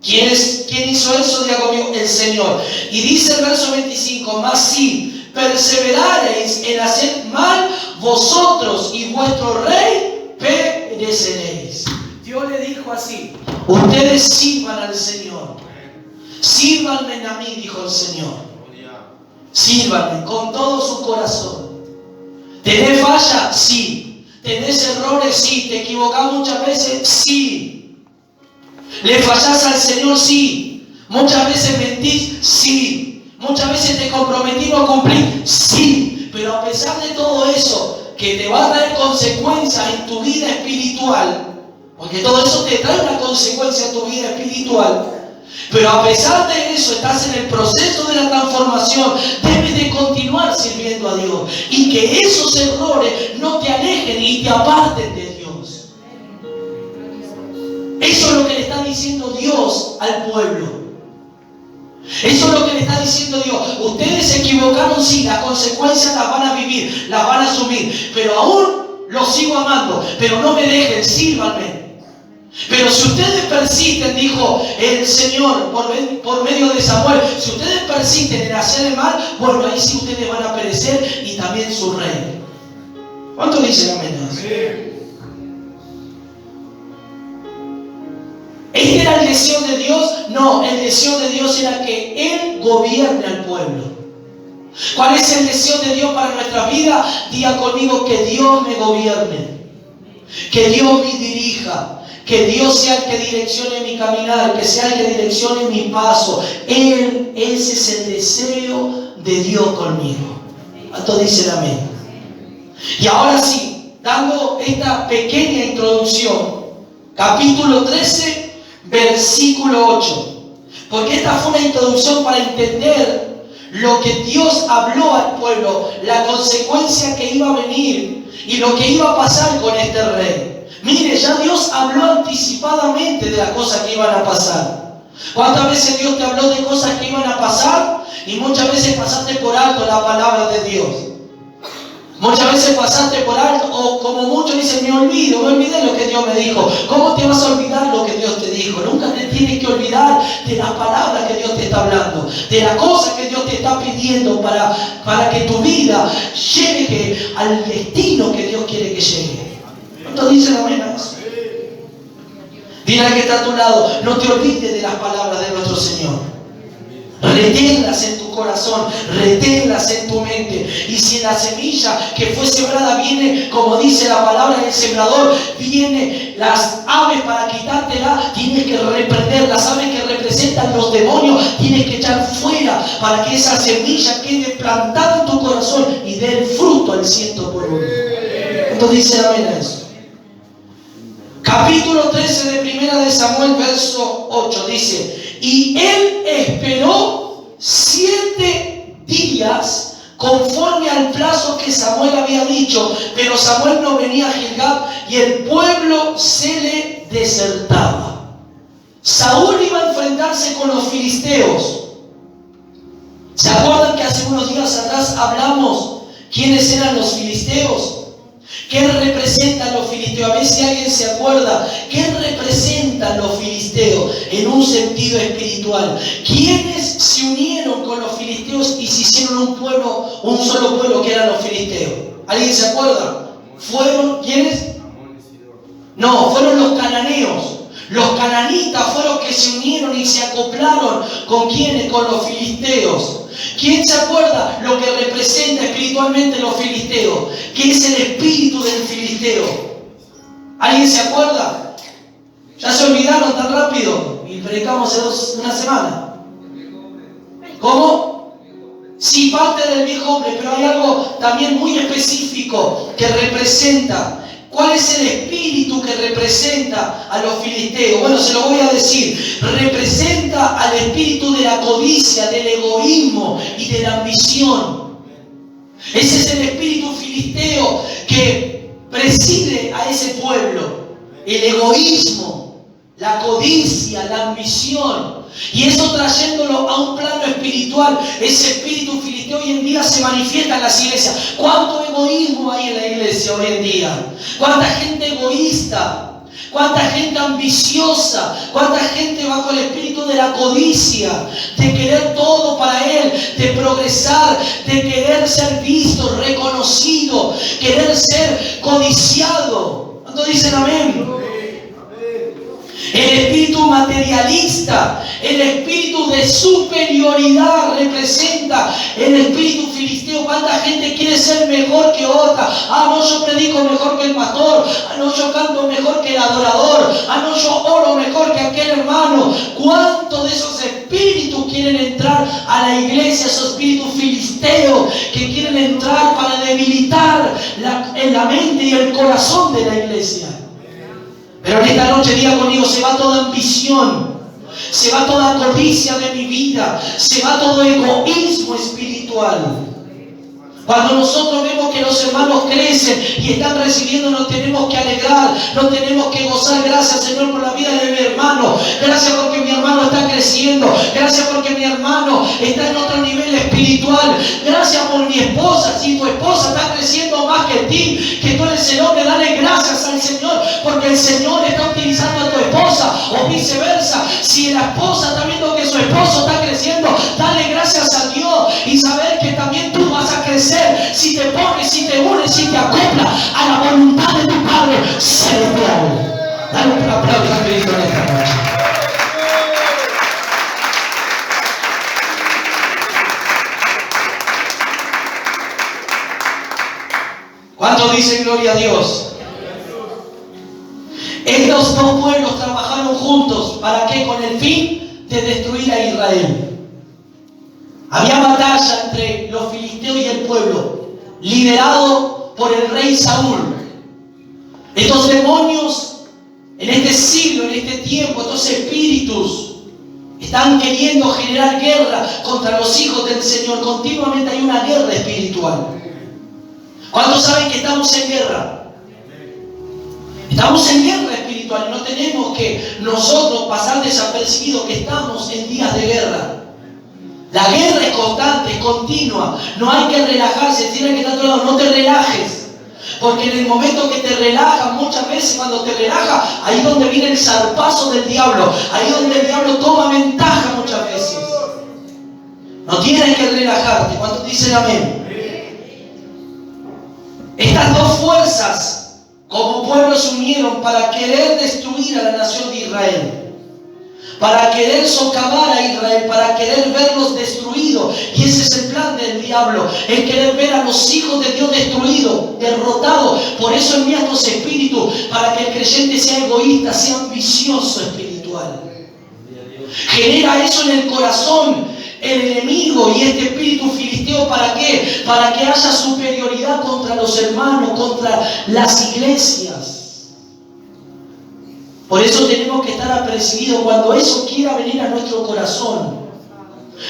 ¿Quién hizo eso? Diga conmigo, el Señor. Y dice el verso 25, mas si perseverareis en hacer mal, vosotros y vuestro rey pereceréis. Dios le dijo así, ustedes sirvan al Señor. Sírvanme a mí, dijo el Señor. Sírvanme con todo su corazón. ¿Tenés falla? Sí. ¿Tenés errores? Sí. ¿Te equivocás muchas veces? Sí. ¿Le fallás al Señor? Sí. ¿Muchas veces mentís? Sí. ¿Muchas veces te comprometí no cumplir? Sí. Pero a pesar de todo eso, que te va a traer consecuencias en tu vida espiritual, porque todo eso te trae una consecuencia en tu vida espiritual, pero a pesar de eso estás en el proceso de la transformación. Debes de continuar sirviendo a Dios y que esos errores no te alejen y te aparten de Dios. Eso es lo que le está diciendo Dios al pueblo. Eso es lo que le está diciendo Dios. Ustedes se equivocaron, sí, las consecuencias las van a vivir, las van a asumir, pero aún los sigo amando. Pero no me dejen, sírvanme. Pero si ustedes persisten, dijo el Señor por medio de Samuel, si ustedes persisten en hacer el mal, bueno, ahí sí ustedes van a perecer y también su rey. ¿Cuánto dicen amén? ¿Este era el deseo de Dios? No, el deseo de Dios era que Él gobierne al pueblo. ¿Cuál es el deseo de Dios para nuestra vida? Diga conmigo, que Dios me gobierne, que Dios me dirija, que Dios sea el que direccione mi caminar, que sea el que direccione mi paso. Ese es el deseo de Dios conmigo. ¿Cuántos dicen amén? Y ahora sí, dando esta pequeña introducción, capítulo 13, versículo 8. Porque esta fue una introducción para entender lo que Dios habló al pueblo, la consecuencia que iba a venir y lo que iba a pasar con este rey. Mire, ya Dios habló anticipadamente de las cosas que iban a pasar. ¿Cuántas veces Dios te habló de cosas que iban a pasar? Y muchas veces pasaste por alto la palabra de Dios. Muchas veces pasaste por alto, o como muchos dicen, me olvidé lo que Dios me dijo. ¿Cómo te vas a olvidar lo que Dios te dijo? Nunca te tienes que olvidar de las palabras que Dios te está hablando, de las cosas que Dios te está pidiendo para que tu vida llegue al destino que Dios quiere que llegue. ¿Cuántos dicen amén a eso? Dile al que está a tu lado, no te olvides de las palabras de nuestro Señor. Reténlas en tu corazón, reténlas en tu mente. Y si en la semilla que fue sembrada viene, como dice la palabra del sembrador, viene las aves para quitártela, tienes que reprender. Las aves que representan los demonios, tienes que echar fuera para que esa semilla quede plantada en tu corazón y dé el fruto al 100%. Entonces dice amén a eso. Capítulo 13 de Primera de Samuel, verso 8, dice: y él esperó 7 días conforme al plazo que Samuel había dicho, pero Samuel no venía a Gilgal y el pueblo se le desertaba. Saúl iba a enfrentarse con los filisteos. ¿Se acuerdan que hace unos días atrás hablamos quiénes eran los filisteos? ¿Qué representan los filisteos? A ver si alguien se acuerda. ¿Qué representan los filisteos en un sentido espiritual? ¿Quiénes se unieron con los filisteos y se hicieron hicieron un solo pueblo que eran los filisteos. ¿Alguien se acuerda? ¿Fueron quiénes? No, fueron los cananeos. Los cananitas fueron los que se unieron y se acoplaron. ¿Con quiénes? Con los filisteos. ¿Quién se acuerda lo que representa espiritualmente los filisteos? ¿Qué es el espíritu del filisteo? ¿Alguien se acuerda? ¿Ya se olvidaron tan rápido? Y predicamos hace una semana. ¿Cómo? Sí, parte del viejo hombre, pero hay algo también muy específico que representa. ¿Cuál es el espíritu que representa a los filisteos? Bueno, se lo voy a decir. Representa al espíritu de la codicia, del egoísmo y de la ambición. Ese es el espíritu filisteo que preside a ese pueblo. El egoísmo, la codicia, la ambición. Y eso trayéndolo a un plano espiritual, ese espíritu filisteo hoy en día se manifiesta en las iglesias. ¿Cuánto egoísmo hay en la iglesia hoy en día? ¿Cuánta gente egoísta? ¿Cuánta gente ambiciosa? ¿Cuánta gente bajo el espíritu de la codicia? De querer todo para él, de progresar, de querer ser visto, reconocido, querer ser codiciado. ¿Cuántos dicen amén? El espíritu materialista, el espíritu de superioridad representa el espíritu filisteo. ¿Cuánta gente quiere ser mejor que otra? Ah, no, yo predico mejor que el pastor. Ah, no, yo canto mejor que el adorador. Ah, no, yo oro mejor que aquel hermano. ¿Cuántos de esos espíritus quieren entrar a la iglesia? Esos espíritus filisteos que quieren entrar para debilitar la mente y el corazón de la iglesia. Pero en esta noche diga conmigo, se va toda ambición, se va toda codicia de mi vida, se va todo egoísmo espiritual. Cuando nosotros vemos que los hermanos crecen y están recibiendo, nos tenemos que alegrar, nos tenemos que gozar. Gracias, Señor, por la vida de mi hermano. Gracias porque mi hermano está creciendo. Gracias porque mi hermano está en otro nivel espiritual. Gracias por mi esposa. Si tu esposa está creciendo más que ti, que tú eres el hombre, dale gracias al Señor, porque el Señor está utilizando a tu esposa, o viceversa. Si la esposa está viendo que su esposo está creciendo, dale gracias a Dios y saber que también tú vas a crecer. Si te pones, si te unes, si te acoplas a la voluntad de tu Padre celestial. Dale un aplauso a Cristo en esta noche. ¿Cuántos dicen gloria a Dios? Estos dos pueblos trabajaron juntos. ¿Para qué? Con el fin de destruir a Israel. Había batalla entre los filisteos y el pueblo, liderado por el rey Saúl. Estos demonios, en este siglo, en este tiempo, estos espíritus, están queriendo generar guerra contra los hijos del Señor. Continuamente hay una guerra espiritual. ¿Cuántos saben que estamos en guerra? Estamos en guerra espiritual y no tenemos que nosotros pasar desapercibidos que estamos en días de guerra. La guerra es constante, es continua. No hay que relajarse. Tiene que estar a tu lado. No te relajes. Porque en el momento que te relajas, muchas veces cuando te relajas, ahí es donde viene el zarpazo del diablo. Ahí es donde el diablo toma ventaja muchas veces. No tienes que relajarte. ¿Cuántos dicen amén? Estas dos fuerzas como pueblo se unieron para querer destruir a la nación de Israel. Para querer socavar a Israel, para querer verlos destruidos. Y ese es el plan del diablo, el querer ver a los hijos de Dios destruidos, derrotados. Por eso envía estos espíritus, para que el creyente sea egoísta, sea ambicioso espiritual. Genera eso en el corazón el enemigo y este espíritu filisteo. ¿Para qué? Para que haya superioridad contra los hermanos, contra las iglesias. Por eso tenemos que estar apercibidos cuando eso quiera venir a nuestro corazón.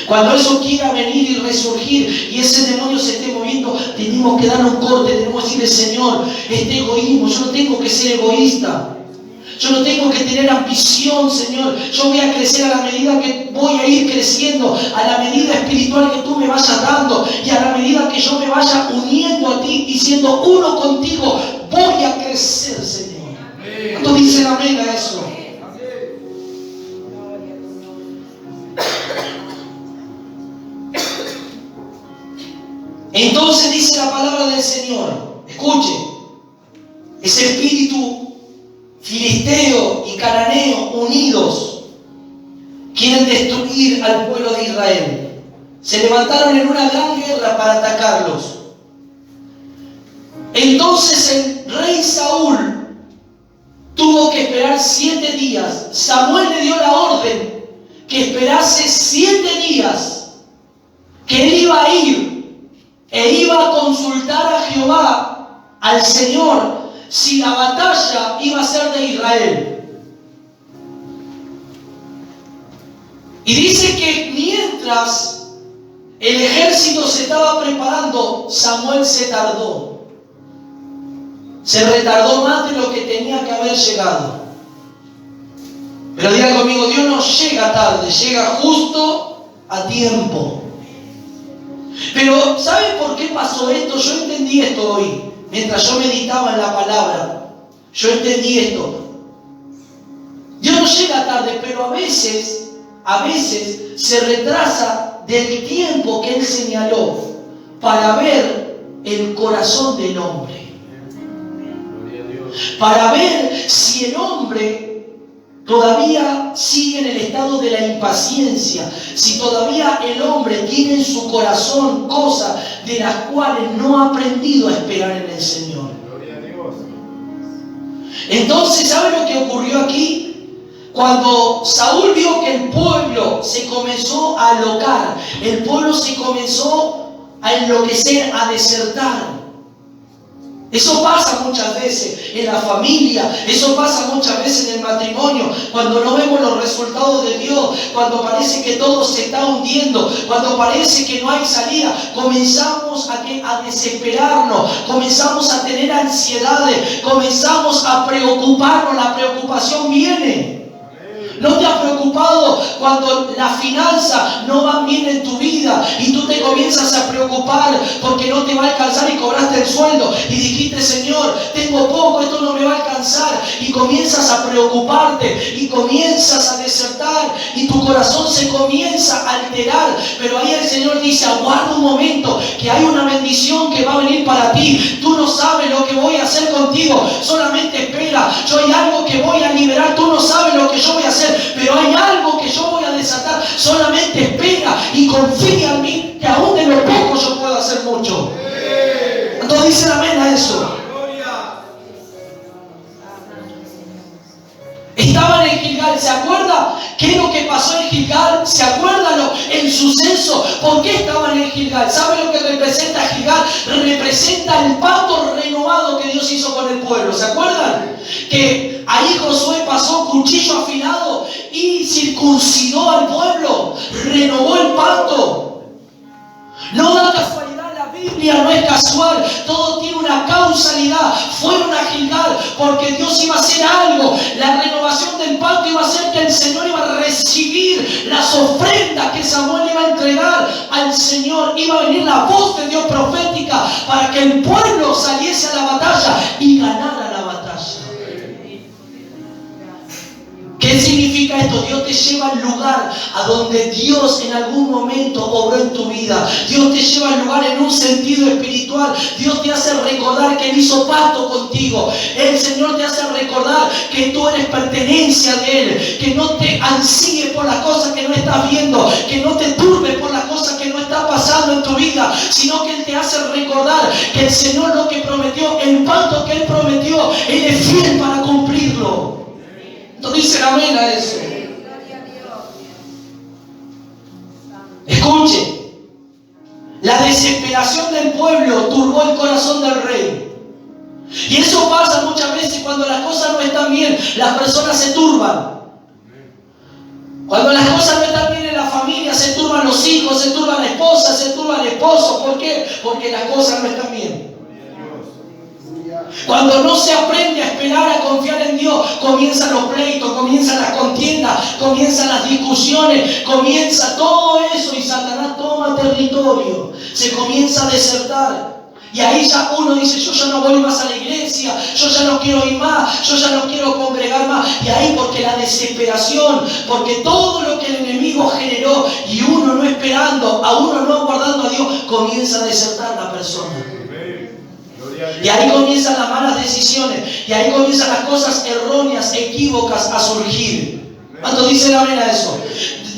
Cuando eso quiera venir y resurgir y ese demonio se esté moviendo, tenemos que dar un corte, tenemos que decirle, Señor, este egoísmo, yo no tengo que ser egoísta. Yo no tengo que tener ambición, Señor. Yo voy a crecer a la medida que voy a ir creciendo, a la medida espiritual que tú me vayas dando y a la medida que yo me vaya uniendo a ti y siendo uno contigo, voy a crecer, Señor. ¿Cuántos dicen amén a eso? Entonces dice la palabra del Señor, escuche, ese espíritu filisteo y cananeo unidos quieren destruir al pueblo de Israel. Se levantaron en una gran guerra para atacarlos. Entonces el rey Saúl tuvo que esperar 7 días. Samuel le dio la orden que esperase 7 días, que él iba a ir e iba a consultar a Jehová, al Señor, si la batalla iba a ser de Israel. Y dice que mientras el ejército se estaba preparando, Samuel se tardó. Se retardó más de lo que tenía que haber llegado. Pero diga conmigo, Dios no llega tarde, llega justo a tiempo. Pero ¿sabe por qué pasó esto? Yo entendí esto hoy, mientras yo meditaba en la palabra. Yo entendí esto. Dios no llega tarde, pero a veces se retrasa del tiempo que Él señaló para ver el corazón del hombre. Para ver si el hombre todavía sigue en el estado de la impaciencia, si todavía el hombre tiene en su corazón cosas de las cuales no ha aprendido a esperar en el Señor. Gloria a Dios. Entonces, ¿sabe lo que ocurrió aquí? Cuando Saúl vio que el pueblo se comenzó a alocar, el pueblo se comenzó a enloquecer, a desertar. Eso pasa muchas veces en la familia, eso pasa muchas veces en el matrimonio, cuando no vemos los resultados de Dios, cuando parece que todo se está hundiendo, cuando parece que no hay salida, comenzamos a desesperarnos, comenzamos a tener ansiedades, comenzamos a preocuparnos, la preocupación viene. ¿No te has preocupado cuando las finanzas no van bien en tu vida y tú te comienzas a preocupar porque no te va a alcanzar y cobraste el sueldo y dijiste, Señor, tengo poco, esto no me va a alcanzar, y comienzas a preocuparte y comienzas a desertar y tu corazón se comienza a alterar? Pero ahí el Señor dice, aguarda un momento, que hay una bendición que va a venir para ti. Tú no sabes lo que voy a hacer contigo, solamente espera. Yo hay algo que voy a liberar, tú no sabes lo que yo voy a hacer, pero hay algo que yo voy a desatar. Solamente espera y confía en mí, que aún de lo poco yo puedo hacer mucho. Entonces dicen amén a eso. Estaban en Gilgal, ¿se acuerda qué es lo que pasó en Gilgal? ¿Se acuerdan el suceso? ¿Por qué estaban en Gilgal? ¿Sabe lo que representa Gilgal? Representa el pacto renovado que Dios hizo con el pueblo. ¿Se acuerdan? Que ahí Josué pasó cuchillo afilado y circuncidó al pueblo, renovó el pacto. No da casualidad, la Biblia no es casual, todo tiene una causalidad. Fueron a Gilgal porque Dios iba a hacer algo. La renovación del pacto iba a hacer que el Señor iba a recibir las ofrendas que Samuel iba a entregar al Señor. Iba a venir la voz de Dios profética para que el pueblo saliese a la batalla y ganara la batalla. ¿Qué significa esto? Dios te lleva al lugar a donde Dios en algún momento obró en tu vida. Dios te lleva al lugar en un sentido espiritual. Dios te hace recordar que Él hizo pacto contigo. El Señor te hace recordar que tú eres pertenencia de Él. Que no te ansíes por las cosas que no estás viendo. Que no te turbes por las cosas que no están pasando en tu vida. Sino que Él te hace recordar que el Señor lo que prometió, el pacto que Él prometió, Él es fiel para cumplirlo. Dicen amén a eso. Escuche, la desesperación del pueblo turbó el corazón del rey. Y eso pasa muchas veces cuando las cosas no están bien, las personas se turban. Cuando las cosas no están bien en la familia, se turban los hijos, se turban la esposa, se turba el esposo. ¿Por qué? Porque las cosas no están bien. Cuando no se aprende a esperar, a confiar en Dios, comienzan los pleitos, comienzan las contiendas, comienzan las discusiones, comienza todo eso y Satanás toma territorio, se comienza a desertar. Y ahí ya uno dice, yo ya no voy más a la iglesia, yo ya no quiero ir más, yo ya no quiero congregar más. Y ahí porque la desesperación, porque todo lo que el enemigo generó y uno no esperando, a uno no aguardando a Dios, Dios, comienza a desertar la persona. Gloria a Dios. Y ahí comienzan las malas decisiones. Y ahí comienzan las cosas erróneas, equívocas a surgir. ¿Cuánto dicen amén a eso?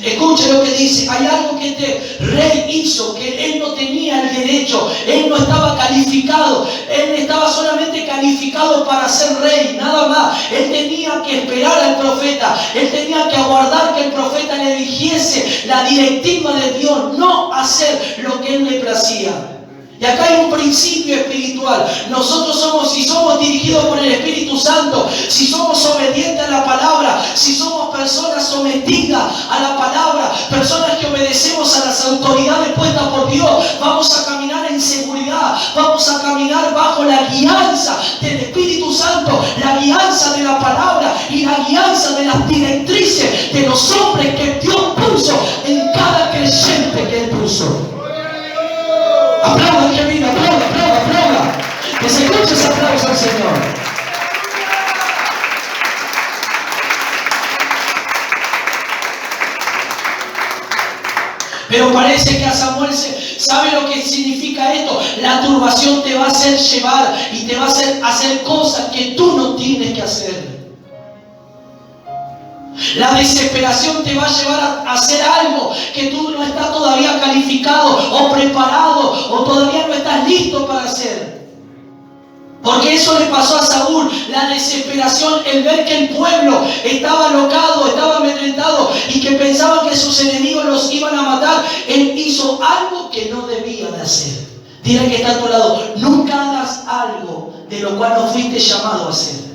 Escuche lo que dice. Hay algo que este rey hizo, que él no tenía el derecho. Él no estaba calificado. Él estaba solamente calificado para ser rey, nada más. Él tenía que esperar al profeta. Él tenía que aguardar que el profeta le dijese la directiva de Dios, no hacer lo que él le placía. Y acá hay un principio espiritual. Nosotros somos, si somos dirigidos por el Espíritu Santo, si somos obedientes a la palabra, si somos personas sometidas a la palabra, personas que obedecemos a las autoridades puestas por Dios, vamos a caminar en seguridad, vamos a caminar bajo la guianza del Espíritu Santo, la guianza de la palabra y la guianza de las directrices de los hombres que Dios puso en cada creyente que Él puso. Aplauda que viene, aplauda. Que se escuche ese aplauso al Señor. Pero parece que a Samuel sabe lo que significa esto. La turbación te va a hacer llevar y te va a hacer cosas que tú no tienes que hacer. La desesperación te va a llevar a hacer algo que tú no estás todavía calificado o preparado o todavía no estás listo para hacer. Porque eso le pasó a Saúl, la desesperación, el ver que el pueblo estaba alocado, estaba amedrentado y que pensaban que sus enemigos los iban a matar. Él hizo algo que no debía de hacer. Dile que está a tu lado, nunca hagas algo de lo cual no fuiste llamado a hacer.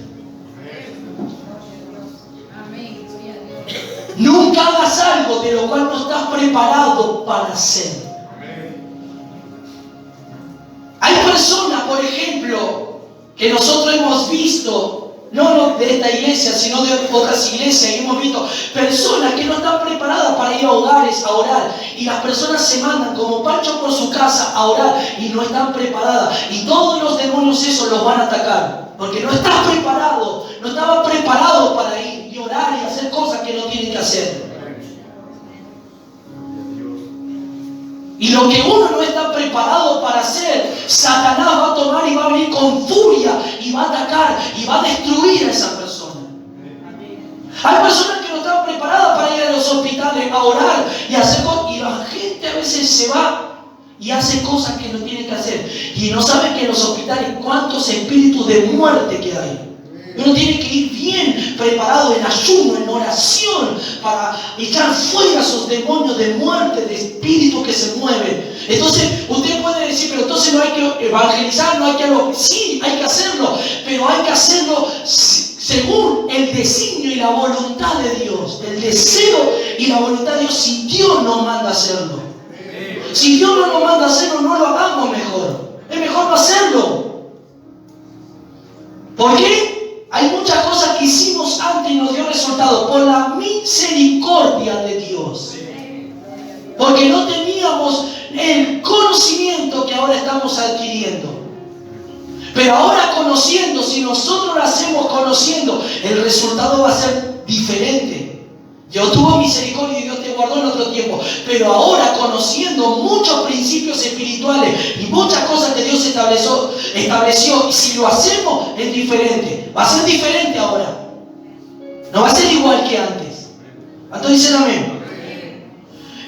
Nunca hagas algo de lo cual no estás preparado para hacer. Hay personas, por ejemplo, que nosotros hemos visto, no de esta iglesia, sino de otras iglesias, y hemos visto personas que no están preparadas para ir a hogares a orar. Y las personas se mandan como Pancho por su casa a orar y no están preparadas. Y todos los demonios esos los van a atacar. Porque no estás preparado, no estaba preparado para ir y orar y hacer cosas que no tienen que hacer. Y lo que uno no está preparado para hacer, Satanás va a tomar y va a venir con furia y va a atacar y va a destruir a esa persona. Hay personas que no están preparadas para ir a los hospitales a orar y hacer cosas. Y la gente a veces se va y hace cosas que no tiene que hacer. Y no sabe que en los hospitales cuántos espíritus de muerte que hay. Uno tiene que ir bien preparado en ayuno, en oración, para echar fuera esos demonios de muerte, de espíritus que se mueven. Entonces, usted puede decir, pero entonces no hay que evangelizar, no hay que hacerlo. Sí, hay que hacerlo, pero hay que hacerlo según el designio y la voluntad de Dios. El deseo y la voluntad de Dios, si Dios nos manda a hacerlo. Si Dios no nos manda a hacerlo, no lo hagamos mejor. Es mejor no hacerlo. ¿Por qué? Hay muchas cosas que hicimos antes y nos dio resultado por la misericordia de Dios. Porque no teníamos el conocimiento que ahora estamos adquiriendo. Pero ahora conociendo, si nosotros lo hacemos conociendo, el resultado va a ser diferente. Dios tuvo misericordia y Dios te guardó en otro tiempo. Pero ahora conociendo muchos principios espirituales y muchas cosas que Dios estableció, y si lo hacemos es diferente. Va a ser diferente ahora. No va a ser igual que antes. ¿Cuántos dicen amén?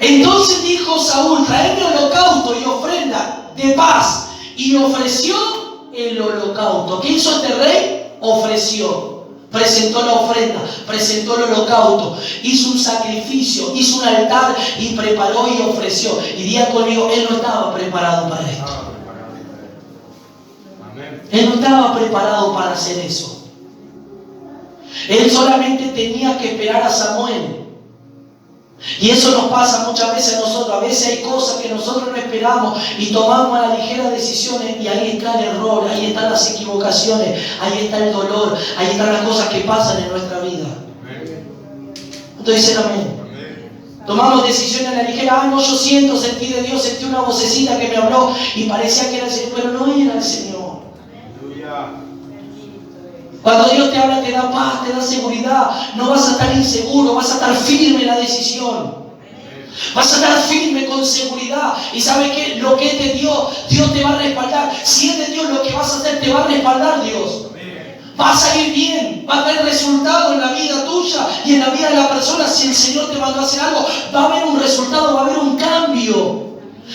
Entonces dijo Saúl, traedme holocausto y ofrenda de paz. Y ofreció el holocausto. ¿Qué hizo este rey? Ofreció. Presentó la ofrenda, presentó el holocausto, hizo un sacrificio, hizo un altar y preparó y ofreció. Y diga conmigo, él no estaba preparado para esto. Él no estaba preparado para hacer eso. Él solamente tenía que esperar a Samuel. Y eso nos pasa muchas veces a nosotros. A veces hay cosas que nosotros no esperamos y tomamos a la ligera decisiones, y ahí está el error, ahí están las equivocaciones, ahí está el dolor, ahí están las cosas que pasan en nuestra vida. Entonces dicen amén. Tomamos decisiones a la ligera. No, yo sentí de Dios, sentí una vocecita que me habló y parecía que era el Señor, pero no era el Señor. Cuando Dios te habla, te da paz, te da seguridad. No vas a estar inseguro, vas a estar firme en la decisión. Vas a estar firme con seguridad. Y sabe que lo que es de Dios, Dios te va a respaldar. Si es de Dios, lo que vas a hacer te va a respaldar Dios. Vas a ir bien, va a haber resultado en la vida tuya y en la vida de la persona. Si el Señor te mandó a hacer algo, va a haber un resultado, va a haber un cambio.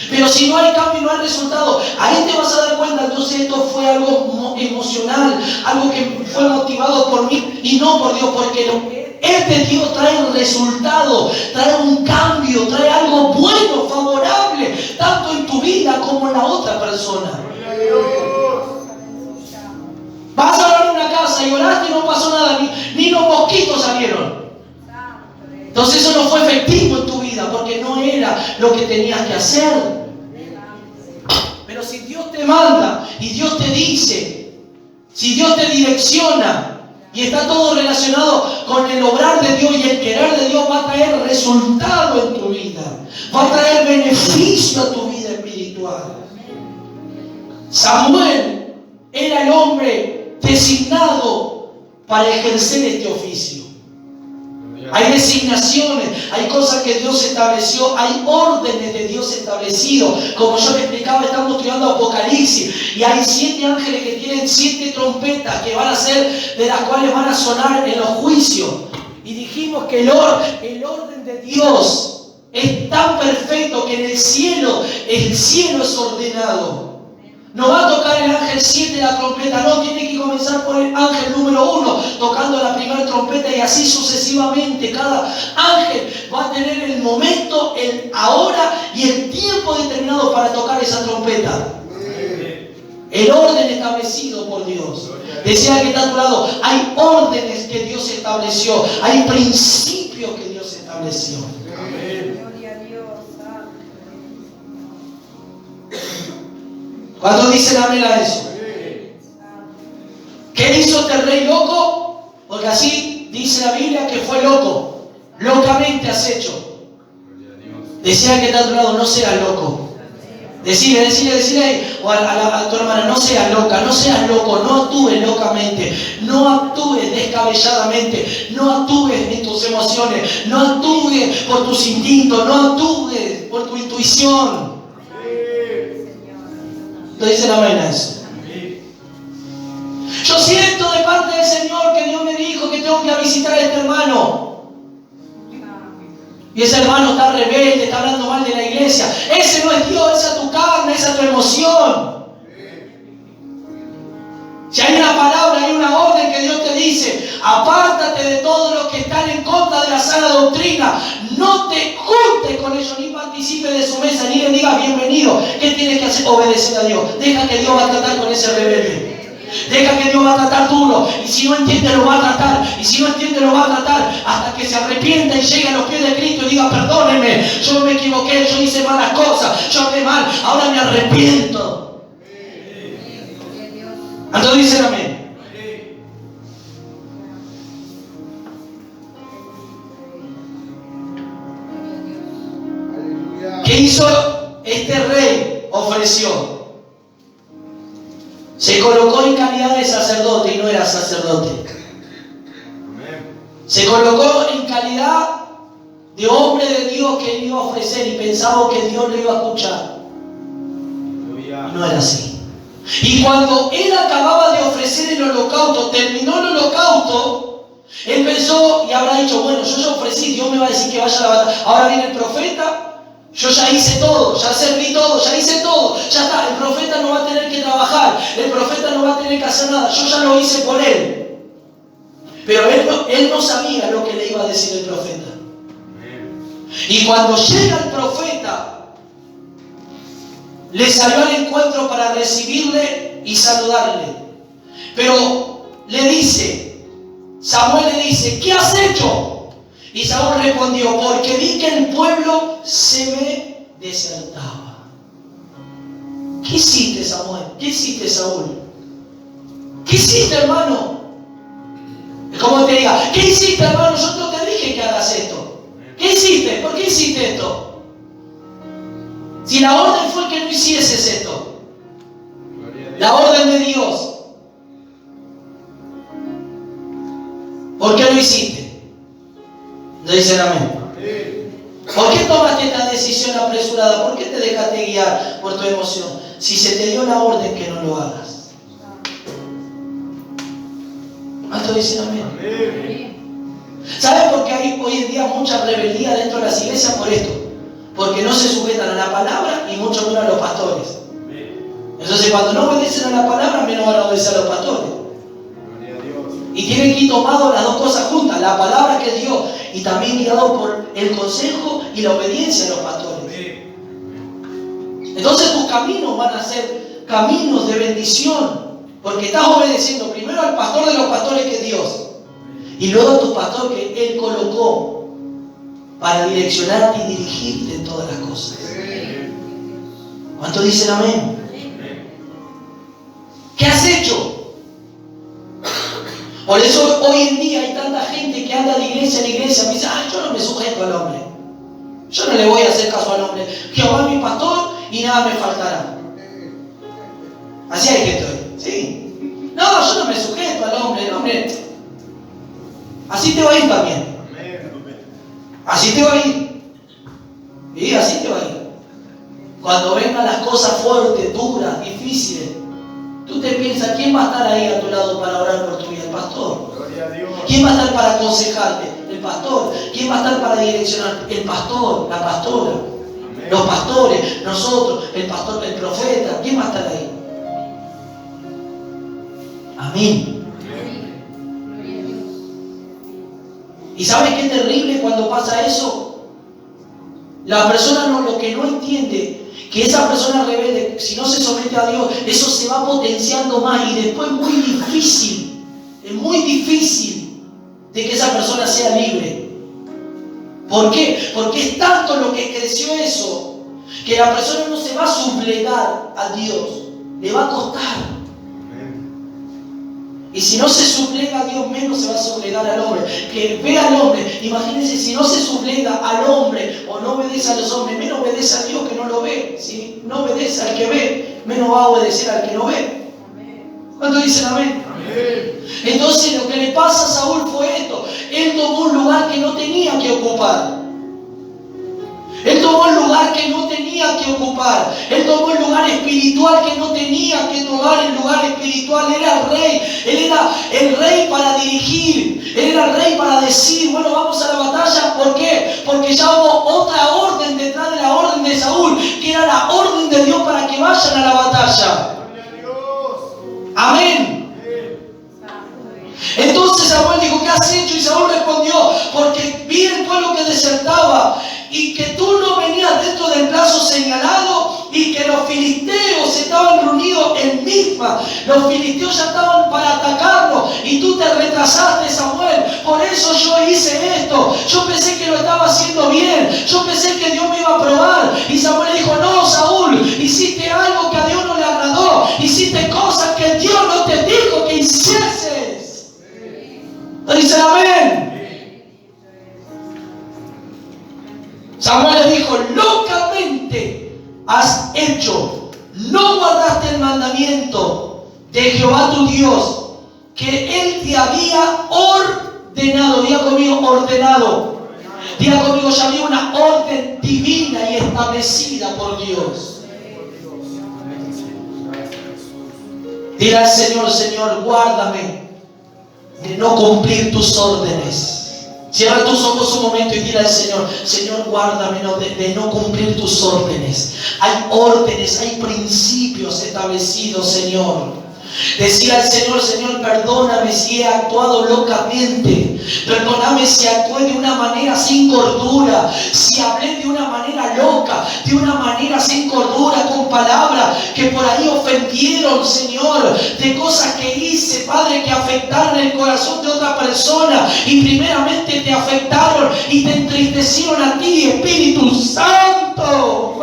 Pero si no hay cambio y no hay resultado, ahí te vas a dar cuenta. Entonces esto fue algo emocional, algo que fue motivado por mí y no por Dios, porque lo que es de Dios trae un resultado, trae un cambio, trae algo bueno, favorable, tanto en tu vida como en la otra persona. Vas a orar en una casa y oraste y no pasó nada, ni los mosquitos salieron. Entonces eso no fue efectivo en tu vida, porque no era lo que tenías que hacer. Pero si Dios te manda y Dios te dice, si Dios te direcciona y está todo relacionado con el obrar de Dios y el querer de Dios, va a traer resultado en tu vida, va a traer beneficio a tu vida espiritual. Samuel era el hombre designado para ejercer este oficio. Hay designaciones, hay cosas que Dios estableció, hay órdenes de Dios establecidos. Como yo le explicaba, estamos estudiando Apocalipsis y hay 7 ángeles que tienen 7 trompetas que van a ser, de las cuales van a sonar en los juicios. Y dijimos que el orden de Dios es tan perfecto que en el cielo es ordenado. No va a tocar el ángel 7 de la trompeta, no, tiene que comenzar por el ángel número 1, tocando la primera trompeta y así sucesivamente. Cada ángel va a tener el momento, el ahora y el tiempo determinado para tocar esa trompeta. El orden establecido por Dios. Decía que está a tu lado, hay órdenes que Dios estableció, hay principios que Dios estableció. ¿Cuántos dicen amén a eso? ¿Qué hizo este rey loco? Porque así dice la Biblia que fue loco. Locamente has hecho. Decía que está a tu lado, no seas loco. Decile o a tu hermana, no seas loca, no seas loco, no actúes locamente, no actúes descabelladamente, no actúes en tus emociones, no actúes por tus instintos, no actúes por tu intuición. ¿Lo dicen amén a eso? Yo siento de parte del Señor que Dios me dijo que tengo que ir a visitar a este hermano. Y ese hermano está rebelde, está hablando mal de la iglesia. Ese no es Dios, esa es tu carne, esa es tu emoción. Si hay una palabra, hay una orden que Dios te dice, apártate de todos los que están en contra de la sana doctrina, no te juntes con ellos, ni participes de su mesa, ni le digas bienvenido. ¿Qué tienes que hacer? Obedecer a Dios. Deja que Dios va a tratar con ese rebelde. Deja que Dios va a tratar duro, y si no entiende lo va a tratar, y si no entiende lo va a tratar hasta que se arrepienta y llegue a los pies de Cristo y diga, perdóneme, yo me equivoqué, yo hice malas cosas, yo hablé mal, ahora me arrepiento. Entonces dicen amén. ¿Qué hizo este rey? Ofreció. Se colocó en calidad de sacerdote y no era sacerdote. Se colocó en calidad de hombre de Dios que él iba a ofrecer y pensaba que Dios lo iba a escuchar. No era así. Y cuando él acababa de ofrecer el holocausto, terminó el holocausto, él pensó y habrá dicho, bueno, yo ya ofrecí, Dios me va a decir que vaya a la batalla. Ahora viene el profeta. Yo ya hice todo, ya serví todo, ya hice todo, ya está, el profeta no va a tener que trabajar, el profeta no va a tener que hacer nada, yo ya lo hice por él. Pero él no sabía lo que le iba a decir el profeta. Y cuando llega el profeta, le salió al encuentro para recibirle y saludarle. Pero le dice, Samuel le dice, ¿qué has hecho? Y Saúl respondió, porque vi que el pueblo se me desertaba. ¿Qué hiciste, Samuel? ¿Qué hiciste, Saúl? ¿Qué hiciste, hermano? Es como te diga, ¿qué hiciste, hermano? Yo no te dije que hagas esto. ¿Qué hiciste? ¿Por qué hiciste esto? Si la orden fue que no hicieses esto. La orden de Dios. ¿Por qué lo hiciste? No dicen amén. ¿Por qué tomaste esta decisión? decisión apresurada? ¿Por qué te dejaste guiar por tu emoción? Si se te dio la orden que no lo hagas. ¿Cuántos dicen amén? ¿Sabes por qué hay hoy en día mucha rebeldía dentro de las iglesias? Por esto. Porque no se sujetan a la palabra y mucho menos a los pastores. Entonces cuando no obedecen a la palabra, menos van a obedecer a los pastores. Y tienen que ir tomado las dos cosas juntas, la palabra que es Dios y también guiado por el consejo y la obediencia de los pastores. Entonces tus caminos van a ser caminos de bendición, porque estás obedeciendo primero al pastor de los pastores que es Dios y luego a tu pastor que Él colocó para direccionarte y dirigirte en todas las cosas. ¿Cuántos dicen amén? ¿Qué has hecho? Por eso hoy en día hay tanta gente que anda de iglesia en iglesia y dice, yo no me sujeto al hombre. Yo no le voy a hacer caso al hombre. Jehová es mi pastor y nada me faltará. Así hay gente hoy. Sí. No, yo no me sujeto al hombre. El hombre. Así te va a ir también. Así te va a ir. Y así te va a ir. Cuando vengan las cosas fuertes, duras, difíciles, tú te piensas, ¿quién va a estar ahí a tu lado para orar por tu vida? El pastor. Gloria a Dios. ¿Quién va a estar para aconsejarte? El pastor. ¿Quién va a estar para direccionarte? El pastor, la pastora. Amén. Los pastores, nosotros, el pastor, el profeta. ¿Quién va a estar ahí? Amén. ¿Y sabes qué es terrible cuando pasa eso? La persona lo que no entiende, que esa persona rebelde, si no se somete a Dios, eso se va potenciando más y después es muy difícil de que esa persona sea libre. ¿Por qué? Porque es tanto lo que creció eso, que la persona no se va a suplegar a Dios, le va a costar. Y si no se suplega a Dios, menos se va a suplegar al hombre. Que ve al hombre, imagínense, si no se suplega al hombre o no obedece a los hombres, menos obedece a Dios que no lo ve. Si no obedece al que ve, menos va a obedecer al que no ve. ¿Cuántos dicen amén? Amén. Entonces lo que le pasa a Saúl fue esto. Él tomó un lugar que no tenía que ocupar. Él tomó el lugar que no tenía que ocupar. Él tomó el lugar espiritual que no tenía que tomar. El lugar espiritual. Él era el rey. Él era el rey para dirigir. Él era el rey para decir, bueno, vamos a la batalla. ¿Por qué? Porque ya hubo otra orden detrás de la orden de Saúl, que era la orden de Dios para que vayan a la batalla. Gloria a Dios. Amén. Entonces Samuel dijo, ¿qué has hecho? Y Saúl respondió, porque vi el pueblo que desertaba y que tú no venías dentro del plazo señalado y que los filisteos estaban reunidos en Mizpa. Los filisteos ya estaban para atacarnos y tú te retrasaste, Samuel. Por eso yo hice esto. Yo pensé que lo estaba haciendo bien. Yo pensé que Dios me iba a probar. Y Samuel dijo, no, Saúl, hiciste algo que a Dios no le agradó. Hiciste cosas que Dios no te dijo que hicieses. Dice amén. Samuel le dijo, locamente has hecho, no guardaste el mandamiento de Jehová tu Dios, que Él te había ordenado. Diga conmigo, ordenado. Diga conmigo, ya había una orden divina y establecida por Dios. Dile al Señor, Señor, guárdame de no cumplir tus órdenes. Cierra tus ojos un momento y dile al Señor, Señor, guárdame de no cumplir tus órdenes. Hay órdenes, hay principios establecidos, Señor. Decir al Señor, Señor, perdóname si he actuado locamente. Perdóname si actué de una manera sin cordura. Si hablé de una manera loca, de una manera sin cordura, con palabras que por ahí ofendieron, Señor. De cosas que hice, Padre, que afectaron el corazón de otra persona. Y primeramente te afectaron y te entristecieron a ti, Espíritu Santo.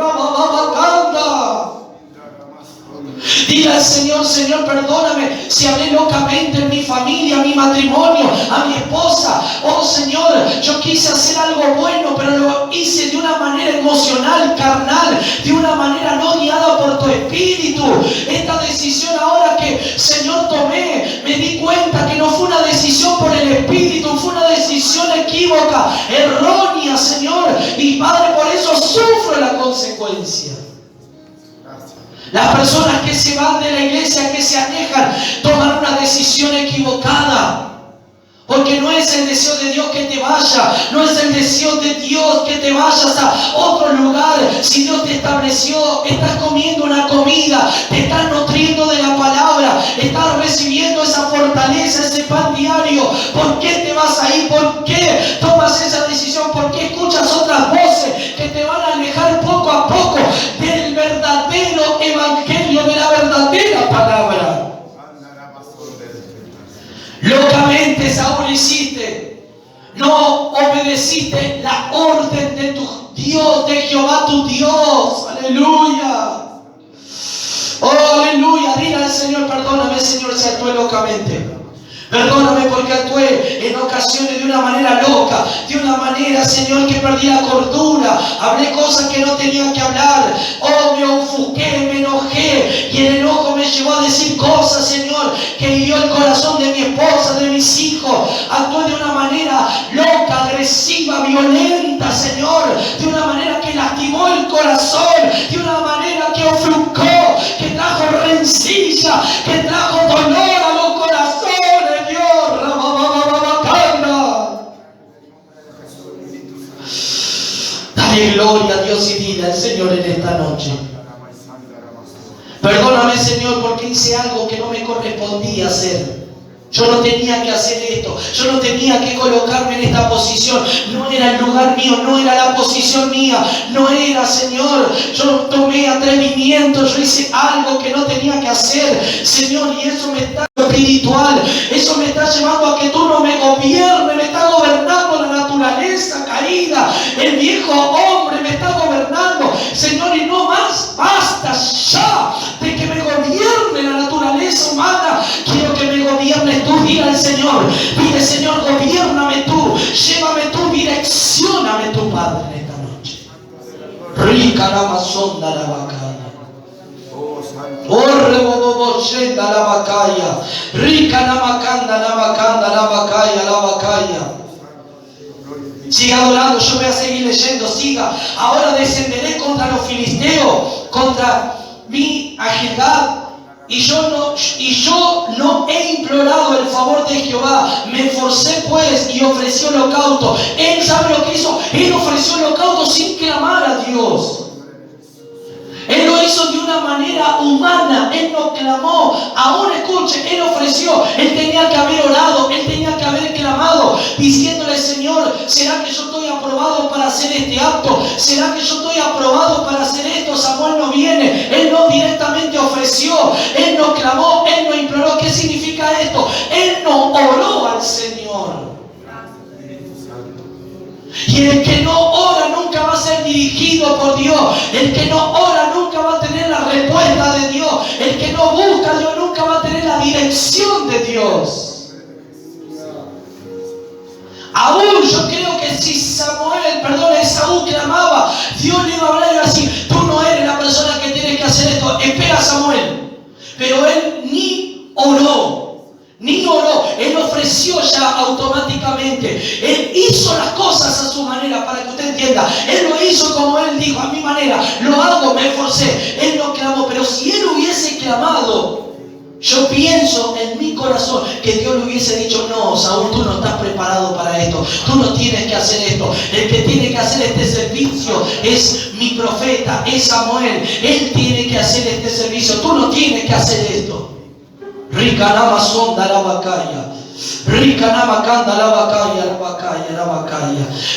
Dile al Señor, Señor, perdóname si hablé locamente en mi familia, en mi matrimonio, a mi esposa. Oh Señor, yo quise hacer algo bueno, pero lo hice de una manera emocional, carnal, de una manera no guiada por tu Espíritu. Esta decisión ahora que, Señor, tomé, me di cuenta que no fue una decisión por el Espíritu, fue una decisión equívoca, errónea, Señor. Y Padre, por eso sufro Las personas que se van de la iglesia, que se alejan, toman una decisión equivocada. Porque no es el deseo de Dios que te vaya, no es el deseo de Dios que te vayas a otro lugar. Si Dios te estableció, estás comiendo una comida, te estás nutriendo de la palabra, estás recibiendo esa fortaleza, ese pan diario. ¿Por qué te vas a ir? ¿Por qué tomas esa decisión? ¿Por qué escuchas otras voces que te van a alejar poco a poco del verdadero evangelio, de la verdadera palabra? Locamente, Saúl, hiciste, no obedeciste la orden de tu Dios, de Jehová tu Dios. Aleluya. Oh, aleluya. Dile al Señor: perdóname, Señor, si actué locamente. Perdóname porque actué en ocasiones de una manera loca, de una manera, Señor, que perdí la cordura. Hablé cosas que no tenía que hablar. Oh, me ofusqué, me enojé. Y el enojo me llevó a decir cosas, Señor, que hirió el corazón de mi esposa, de mis hijos. Actué de una manera loca, agresiva, violenta, Señor. De una manera que lastimó el corazón. De una manera que ofuscó, que trajo rencilla, que trajo dolor a los corazones. Dale gloria a Dios y dile al Señor en esta noche: perdóname, Señor, porque hice algo que no me correspondía hacer. Yo no tenía que hacer esto, yo no tenía que colocarme en esta posición. No era el lugar mío, no era la posición mía, no era, Señor. Yo tomé atrevimiento, yo hice algo que no tenía que hacer, Señor, y eso me está espiritual, eso me está llevando a que tú no me gobiernes, me está gobernando la naturaleza caída, el viejo hombre me está gobernando, Señor, y no más, basta ya de que me gobierne la naturaleza humana. Quiero que me gobiernes tú. Dile al Señor, dile: Señor, gobiérname tú, llévame tú, direccióname tú, Padre, en esta noche. Rica la mazonda la bacana. Orre bobo shenda la bacaya. Rica la macanda, la bacanda, la bacaya, la bacaya. Siga adorando, yo voy a seguir leyendo, siga. Ahora descenderé contra los filisteos, contra mi agilidad. Y yo no he implorado el favor de Jehová. Me esforcé pues y ofrecí holocausto. Él sabe lo que hizo. Él ofreció holocausto sin clamar a Dios. Él lo hizo de una manera humana. Él no clamó. Aún escuche, él ofreció. Él tenía que haber orado. Él tenía que haber clamado, diciéndole: Señor, ¿será que yo estoy aprobado para hacer este acto? ¿Será que yo estoy aprobado para hacer esto? Samuel no viene. Él no directamente ofreció. Él no clamó. Él no imploró. ¿Qué significa esto? Él no oró al Señor. Y el que no ora nunca va a ser dirigido por Dios. El que no ora nunca va a tener la respuesta de Dios. El que no busca a Dios nunca va a tener la dirección de Dios. Aún yo creo que si Esaú clamaba, Dios le iba a hablar y iba a decir: tú no eres la persona que tiene que hacer esto, espera a Samuel. Pero él ni oró. Él ofreció ya automáticamente. Él hizo las cosas a su manera, para que usted entienda. Él lo hizo como él dijo: a mi manera, lo hago, me esforcé. Él no clamó, pero si él hubiese clamado, yo pienso en mi corazón que Dios le hubiese dicho: no, Saúl, tú no estás preparado para esto, tú no tienes que hacer esto. El que tiene que hacer este servicio es mi profeta, es Samuel. Él tiene que hacer este servicio, tú no tienes que hacer esto. Rica nama sonda la bacaya. Rica nama canda la bacaya.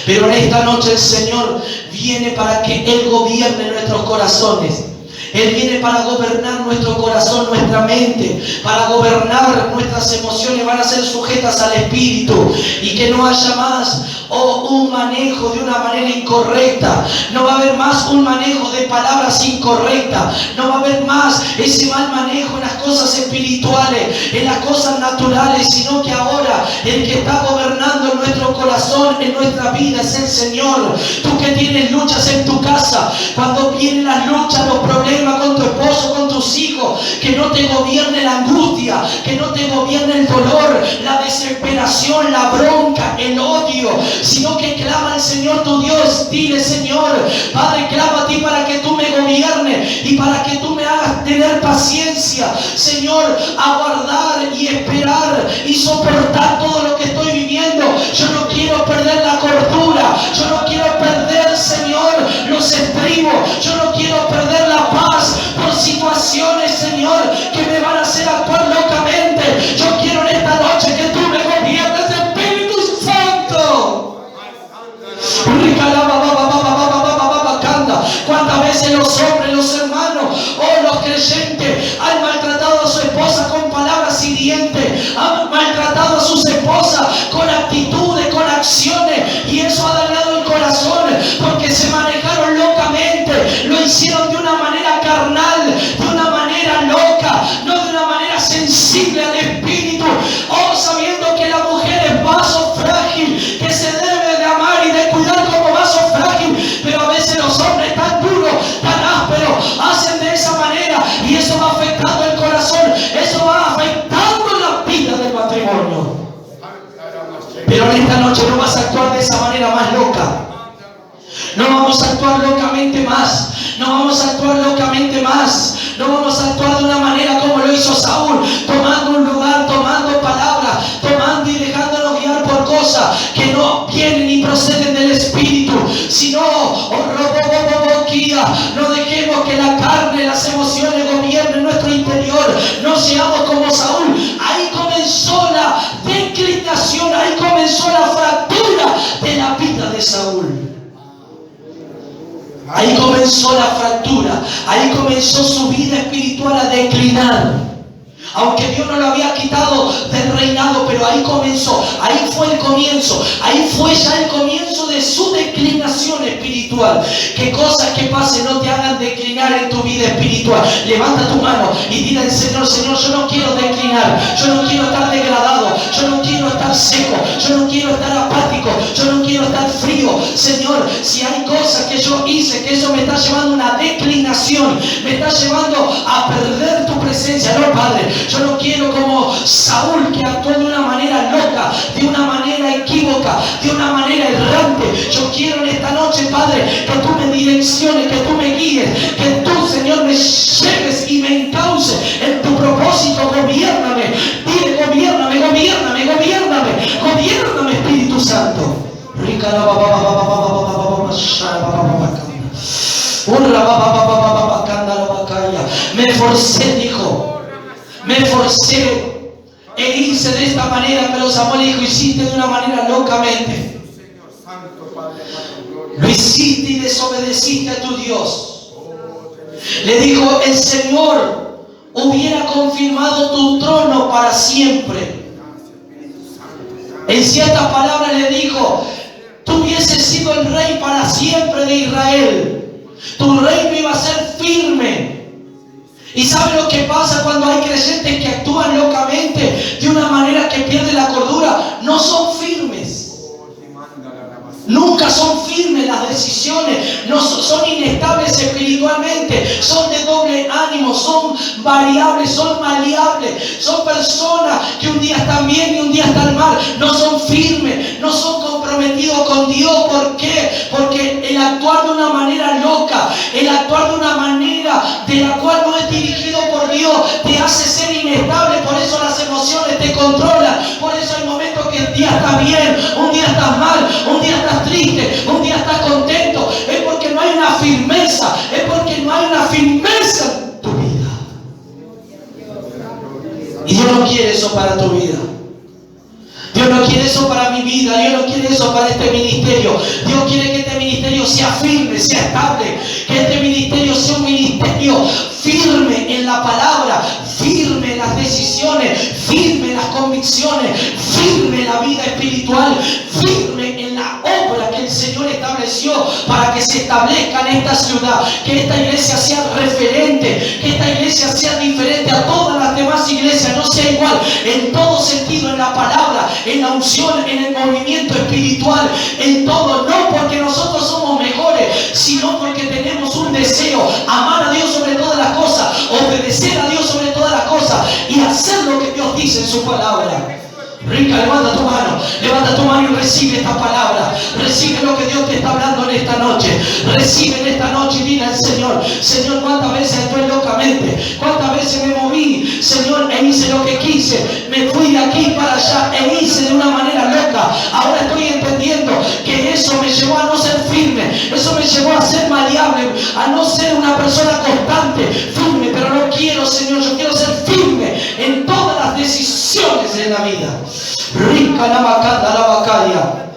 Pero en esta noche el Señor viene para que Él gobierne nuestros corazones. Él viene para gobernar nuestro corazón, nuestra mente, para gobernar nuestras emociones. Van a ser sujetas al Espíritu, y que no haya más un manejo de una manera incorrecta. No va a haber más un manejo de palabras incorrectas. No va a haber más ese mal manejo en las cosas espirituales, en las cosas naturales, sino que ahora el que está gobernando en nuestro corazón, en nuestra vida, es el Señor. Tú que tienes luchas en tu casa, cuando vienen las luchas, los problemas con tu esposo, con tus hijos, que no te gobierne la angustia, que no te gobierne el dolor, la desesperación, la bronca, el odio, sino que clama al Señor tu Dios. Dile: Señor, Padre, clamo a ti para que tú me gobiernes y para que tú tener paciencia, Señor, aguardar y esperar y soportar todo lo que estoy viviendo. Yo no quiero perder la cordura, yo no quiero perder, Señor, los estribos, yo no quiero perder la paz por situaciones, Señor, que me van a hacer actuar locamente. Yo quiero en esta noche que tú me gobiernes, Espíritu Santo. ¿Cuántas veces los hombres, los hermanos o los creyentes han maltratado a su esposa con palabras hirientes, han maltratado a sus esposas con actitudes, con acciones, y eso ha dañado el corazón porque se manejaron locamente, lo hicieron de una manera carnal, de una manera loca, no de una manera sensible al espíritu, sabiendo que la mujer es vaso frágil, que se debe de amar y de cuidar como vaso frágil, pero a veces los hombres tan duros, tan ásperos, hacen de esa manera, y eso va afectando el corazón, eso va afectando la vida del matrimonio. Pero en esta noche no vas a actuar de esa manera más loca. No vamos a actuar locamente más. No vamos a actuar locamente más. No vamos a actuar de una manera como lo hizo Saúl, tomando un lugar, tomando palabras, tomando y dejándonos guiar por cosas que no vienen ni proceden del Espíritu, sino no dejemos que la carne, las emociones gobiernen nuestro interior. No seamos como Saúl. Ahí comenzó la declinación, ahí comenzó la fractura de la vida de Saúl. Ahí comenzó la fractura, ahí comenzó su vida espiritual a declinar. Aunque Dios no lo había quitado del reinado, pero ahí comenzó, ahí fue el comienzo, ahí fue ya el comienzo de su declinación espiritual. Que cosas que pasen no te hagan declinar en tu vida espiritual. Levanta tu mano y dile al Señor: Señor, yo no quiero declinar, yo no quiero estar degradado, yo no quiero estar seco, yo no quiero estar apático, yo no quiero estar frío. Señor, si hay cosas que yo hice, que eso me está llevando a una declinación, me está llevando a perder tu presencia, no, Padre. Yo no quiero como Saúl, que actuó de una manera loca, de una manera equívoca, de una manera errante. Yo quiero en esta noche, Padre, que tú me direcciones, que tú me guíes, que tú, Señor, me lleves y me encauces en tu propósito. Gobiérname, dile: gobiérname, gobiérname, gobiérname, gobiérname, Espíritu Santo. Me esforcé, dijo. Me esforcé en irse de esta manera, pero Samuel dijo: hiciste de una manera locamente. Lo hiciste y desobedeciste a tu Dios. Le dijo: el Señor hubiera confirmado tu trono para siempre. En ciertas palabras le dijo: tú hubieses sido el rey para siempre de Israel. Tu reino iba a ser firme. ¿Y sabe lo que pasa cuando hay creyentes que actúan locamente de una manera que pierde la cordura? No son firmes. Nunca son firmes las decisiones, no son inestables espiritualmente, son de doble ánimo, son variables, son maleables, son personas que un día están bien y un día están mal, no son firmes, no son comprometidos con Dios. ¿Por qué? Porque el actuar de una manera loca, el actuar de una manera de la cual no es dirigido por Dios, te hace ser inestable. Por eso las emociones te controlan, por eso hay momentos que un día estás bien, un día estás mal, un día estás triste, un día estás contento. Es porque no hay una firmeza, es porque no hay una firmeza en tu vida. Y Dios no quiere eso para tu vida. Dios no quiere eso para mi vida. Dios no quiere eso para este ministerio. Dios quiere que este ministerio sea firme, sea estable, que este ministerio sea un ministerio firme en la palabra, firme en las decisiones, firme en las convicciones, firme en la vida espiritual, firme en la obra que el Señor estableció para que se establezca en esta ciudad, que esta iglesia sea referente, que esta iglesia sea diferente a todas las demás iglesias, no sea igual en todo sentido, en la palabra, en la unción, en el movimiento espiritual, en todo, no porque nosotros somos mejores, sino porque tenemos un deseo: amar a Dios sobre todas las cosas, obedecer a Dios sobre todas las cosas y hacer lo que Dios dice en su palabra. Rica, levanta tu mano y recibe esta palabra. Recibe lo que Dios te está hablando en esta noche. Recibe en esta noche y dile al Señor: Señor, cuántas veces actué locamente, cuántas veces me moví, Señor, e hice lo que quise, me fui de aquí para allá e hice de una manera loca. Ahora estoy entendiendo que eso me llevó a no ser firme, eso me llevó a ser maleable, a no ser una persona constante, firme. Pero no quiero, Señor, yo quiero ser firme en todas las decisiones de la vida. Rica la macanda, la bacaya.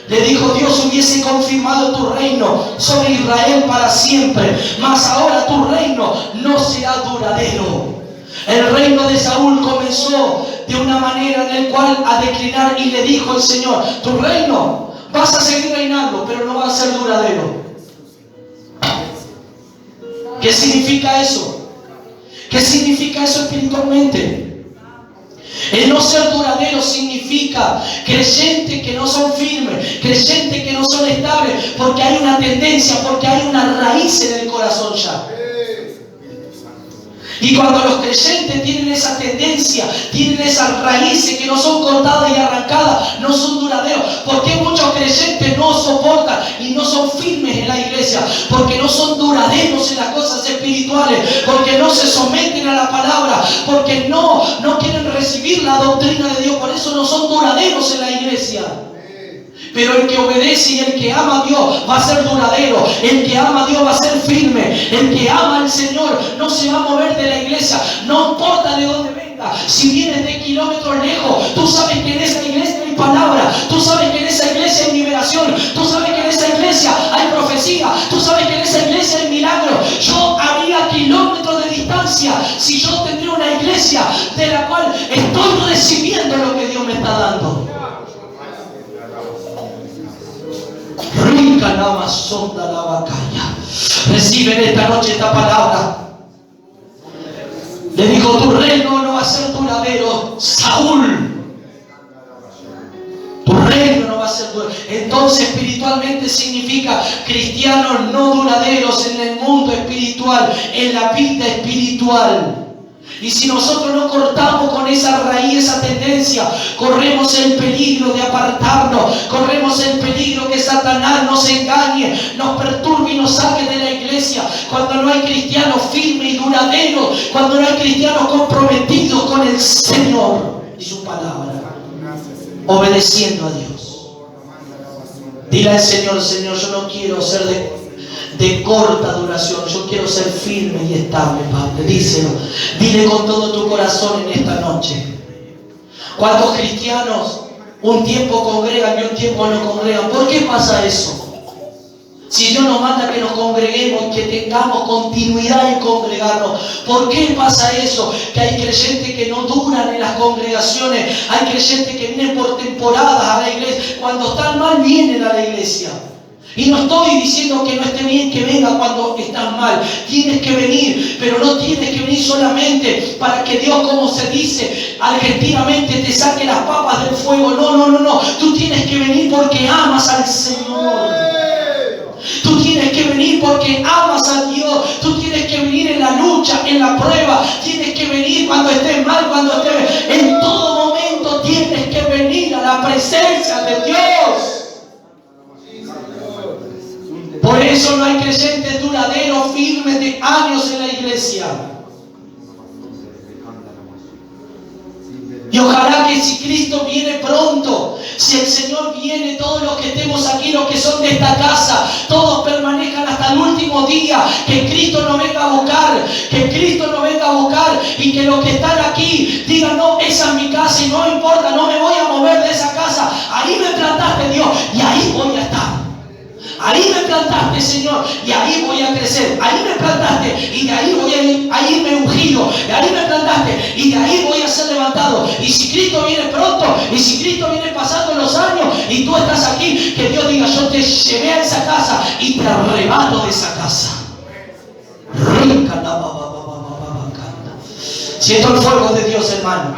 Le dijo: Dios hubiese confirmado tu reino sobre Israel para siempre, mas ahora tu reino no será duradero. El reino de Saúl comenzó de una manera en la cual a declinar, y le dijo el Señor: tu reino vas a seguir reinando, pero no va a ser duradero. ¿Qué significa eso? ¿Qué significa eso espiritualmente? El no ser duradero significa creyentes que no son firmes, creyentes que no son estables, porque hay una tendencia, porque hay una raíz en el corazón ya. Y cuando los creyentes tienen esa tendencia, tienen esas raíces que no son cortadas y arrancadas, no son duraderos. ¿Por qué muchos creyentes no soportan y no son firmes en la iglesia? Porque no son duraderos en las cosas espirituales, porque no se someten a la palabra, porque no quieren recibir la doctrina de Dios. Por eso no son duraderos en la iglesia. Pero el que obedece y el que ama a Dios va a ser duradero. El que ama a Dios va a ser firme. El que ama al Señor no se va a mover de la iglesia. No importa de dónde venga. Si vienes de kilómetros lejos, tú sabes que en esa iglesia hay palabra. Tú sabes que en esa iglesia hay liberación. Tú sabes que en esa iglesia hay profecía. Tú sabes que en esa iglesia hay milagro. Yo haría kilómetros de distancia si yo tendría una iglesia de la cual estoy recibiendo lo que Dios me está dando. Rica la mazonda la bacaya. Reciben esta noche esta palabra. Le dijo: tu reino no va a ser duradero, Saúl. Tu reino no va a ser duradero. Entonces, espiritualmente significa cristianos no duraderos en el mundo espiritual, en la vida espiritual. Y si nosotros no cortamos con esa raíz, esa tendencia, corremos el peligro de apartarnos, corremos el peligro que Satanás nos engañe, nos perturbe y nos saque de la iglesia. Cuando no hay cristianos firmes y duraderos, cuando no hay cristianos comprometidos con el Señor y su palabra, obedeciendo a Dios. Dile al Señor: Señor, yo no quiero ser de corta duración, yo quiero ser firme y estable, Padre. Díselo, dile con todo tu corazón en esta noche. ¿Cuántos cristianos un tiempo congregan y un tiempo no congregan? ¿Por qué pasa eso? Si Dios nos manda que nos congreguemos y que tengamos continuidad en congregarnos, ¿por qué pasa eso? Que hay creyentes que no duran en las congregaciones, hay creyentes que vienen por temporadas a la iglesia, cuando están mal vienen a la iglesia. Y no estoy diciendo que no esté bien que venga cuando estás mal. Tienes que venir, pero no tienes que venir solamente para que Dios, como se dice argentinamente, te saque las papas del fuego. No. Tú tienes que venir porque amas al Señor. Tú tienes que venir porque amas a Dios. Tú tienes que venir en la lucha, en la prueba. Tienes que venir cuando estés mal, cuando estés... En todo momento tienes que venir a la presencia de Dios. Por eso no hay creyentes duraderos, firmes de años en la iglesia. Y ojalá que si Cristo viene pronto, si el Señor viene, todos los que estemos aquí, los que son de esta casa, todos permanezcan hasta el último día. Que Cristo nos venga a buscar, que Cristo nos venga a buscar, y que los que están aquí digan: no, esa es mi casa y no importa, no me voy a mover de esa casa. Ahí me plantaste, Dios, y ahí voy a estar. Ahí me plantaste, Señor, y ahí voy a crecer. Ahí me plantaste y de ahí voy a ir, ahí me ungido. De ahí me plantaste y de ahí voy a ser levantado. Y si Cristo viene pronto, y si Cristo viene pasando los años y tú estás aquí, que Dios diga: yo te llevé a esa casa y te arrebato de esa casa. Siento el fuego de Dios, hermano.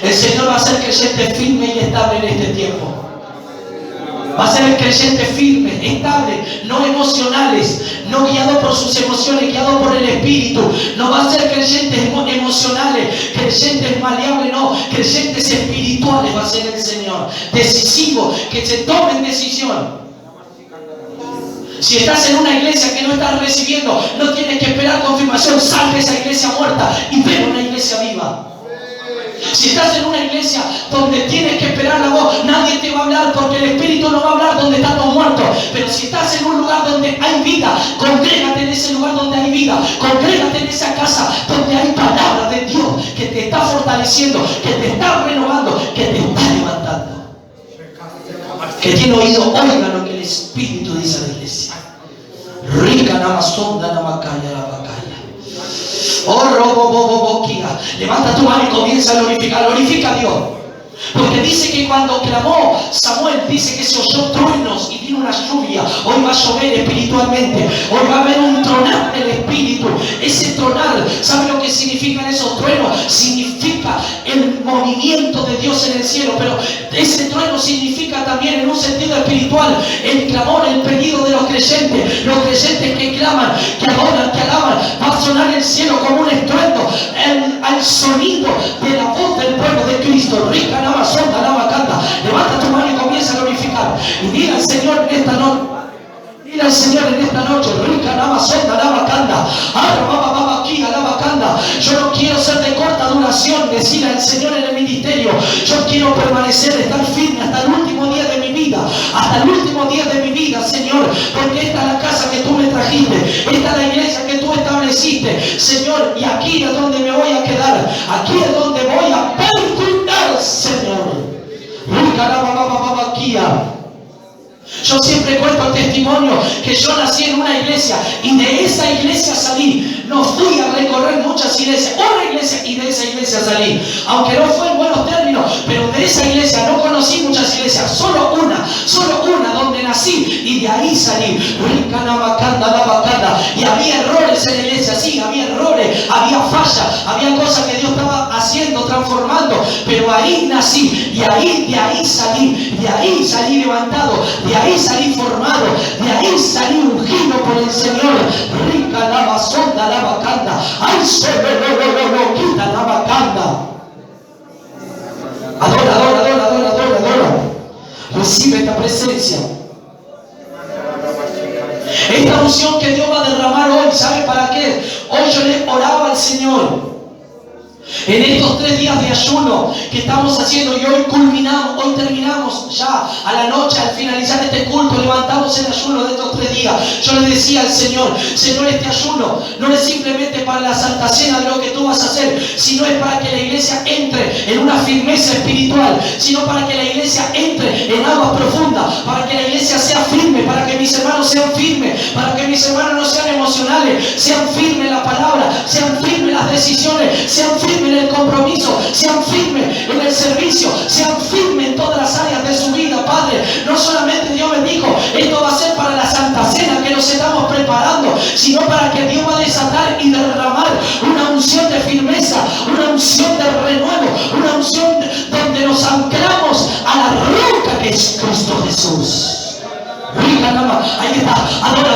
El Señor va a hacer creyente firme y estable en este tiempo. Va a ser el creyente firme, estable, no emocionales, no guiado por sus emociones, guiado por el Espíritu. No va a ser creyentes emocionales, creyentes maleables, no, creyentes espirituales va a ser el Señor. Decisivos, que se tomen decisión. Si estás en una iglesia que no estás recibiendo, no tienes que esperar confirmación, sal de esa iglesia muerta y ven a una iglesia viva. Si estás en una iglesia donde tienes que esperar la voz, nadie te va a hablar porque el Espíritu no va a hablar donde están los muertos. Pero si estás en un lugar donde hay vida, congrégate en ese lugar donde hay vida. Congrégate en esa casa donde hay palabra de Dios que te está fortaleciendo, que te está renovando, que te está levantando. Que tiene oído, oiga lo que el Espíritu dice a la iglesia. Rica namasonda namakaya la bacaya. Oh, levanta tu mano y comienza a glorificar. Glorifica a Dios. Porque dice que cuando clamó Samuel, dice que se oyó truenos y vino una lluvia. Hoy va a llover espiritualmente. Hoy va a haber un tronar del Espíritu. Ese tronar, ¿sabe lo que significan esos truenos? Significa el movimiento de Dios en el cielo. Pero ese trueno significa también en un sentido espiritual el clamor, el pedido de los creyentes. Los creyentes que claman, que adoran, que alaban. Va a sonar el cielo como un estruendo al sonido de la voz del pueblo de Cristo. Rica Sonda, canta. Levanta tu mano y comienza a glorificar. Y dile al Señor en esta noche. Dile al Señor en esta noche. Rica Sonda, canta. Yo no quiero ser de corta duración. Decir al Señor en el ministerio. Yo quiero permanecer, estar firme hasta el último día de mi vida. Hasta el último día de mi vida, Señor. Porque esta es la casa que tú me trajiste. Esta es la iglesia que tú estableciste, Señor. Y aquí es donde me voy a quedar. Aquí es donde voy a perdurar, Señor. Yo siempre cuento el testimonio que yo nací en una iglesia y de esa iglesia salí. No fui a recorrer muchas iglesias, una iglesia, y de esa iglesia salí. Aunque no fue en buenos términos, pero de esa iglesia no conocí muchas iglesias, solo una donde nací y de ahí salí. Y había errores en la iglesia, sí, había errores, había fallas, había cosas que Dios estaba haciendo, transformando, pero ahí nací y de ahí salí levantado, de ahí salí formado, de ahí salí ungido por el Señor. Rica lava sonda lava canta, ay se lo quita lava canta. Adora. Recibe esta presencia. Esta unción que Dios va a derramar hoy, ¿sabe para qué? Hoy yo le oraba al Señor. En estos 3 días de ayuno que estamos haciendo y hoy terminamos ya a la noche, al finalizar este culto, levantamos el ayuno de estos 3 días. Yo le decía al Señor, este ayuno no es simplemente para la Santa Cena de lo que tú vas a hacer, sino es para que la iglesia entre en una firmeza espiritual, sino para que la iglesia entre en aguas profundas, para que la iglesia sea firme, para que mis hermanos sean firmes, para que mis hermanos no sean emocionales, sean firmes en la palabra, sean firmes en las decisiones, sean firmes en el compromiso, sean firmes en el servicio, sean firmes en todas las áreas de su vida, Padre. No solamente Dios me dijo, esto va a ser para la Santa Cena que nos estamos preparando, sino para que Dios va a desatar y derramar una unción de firmeza, una unción de renuevo, una unción donde nos anclamos a la roca que es Cristo Jesús. Rica nada más, ahí está, adora.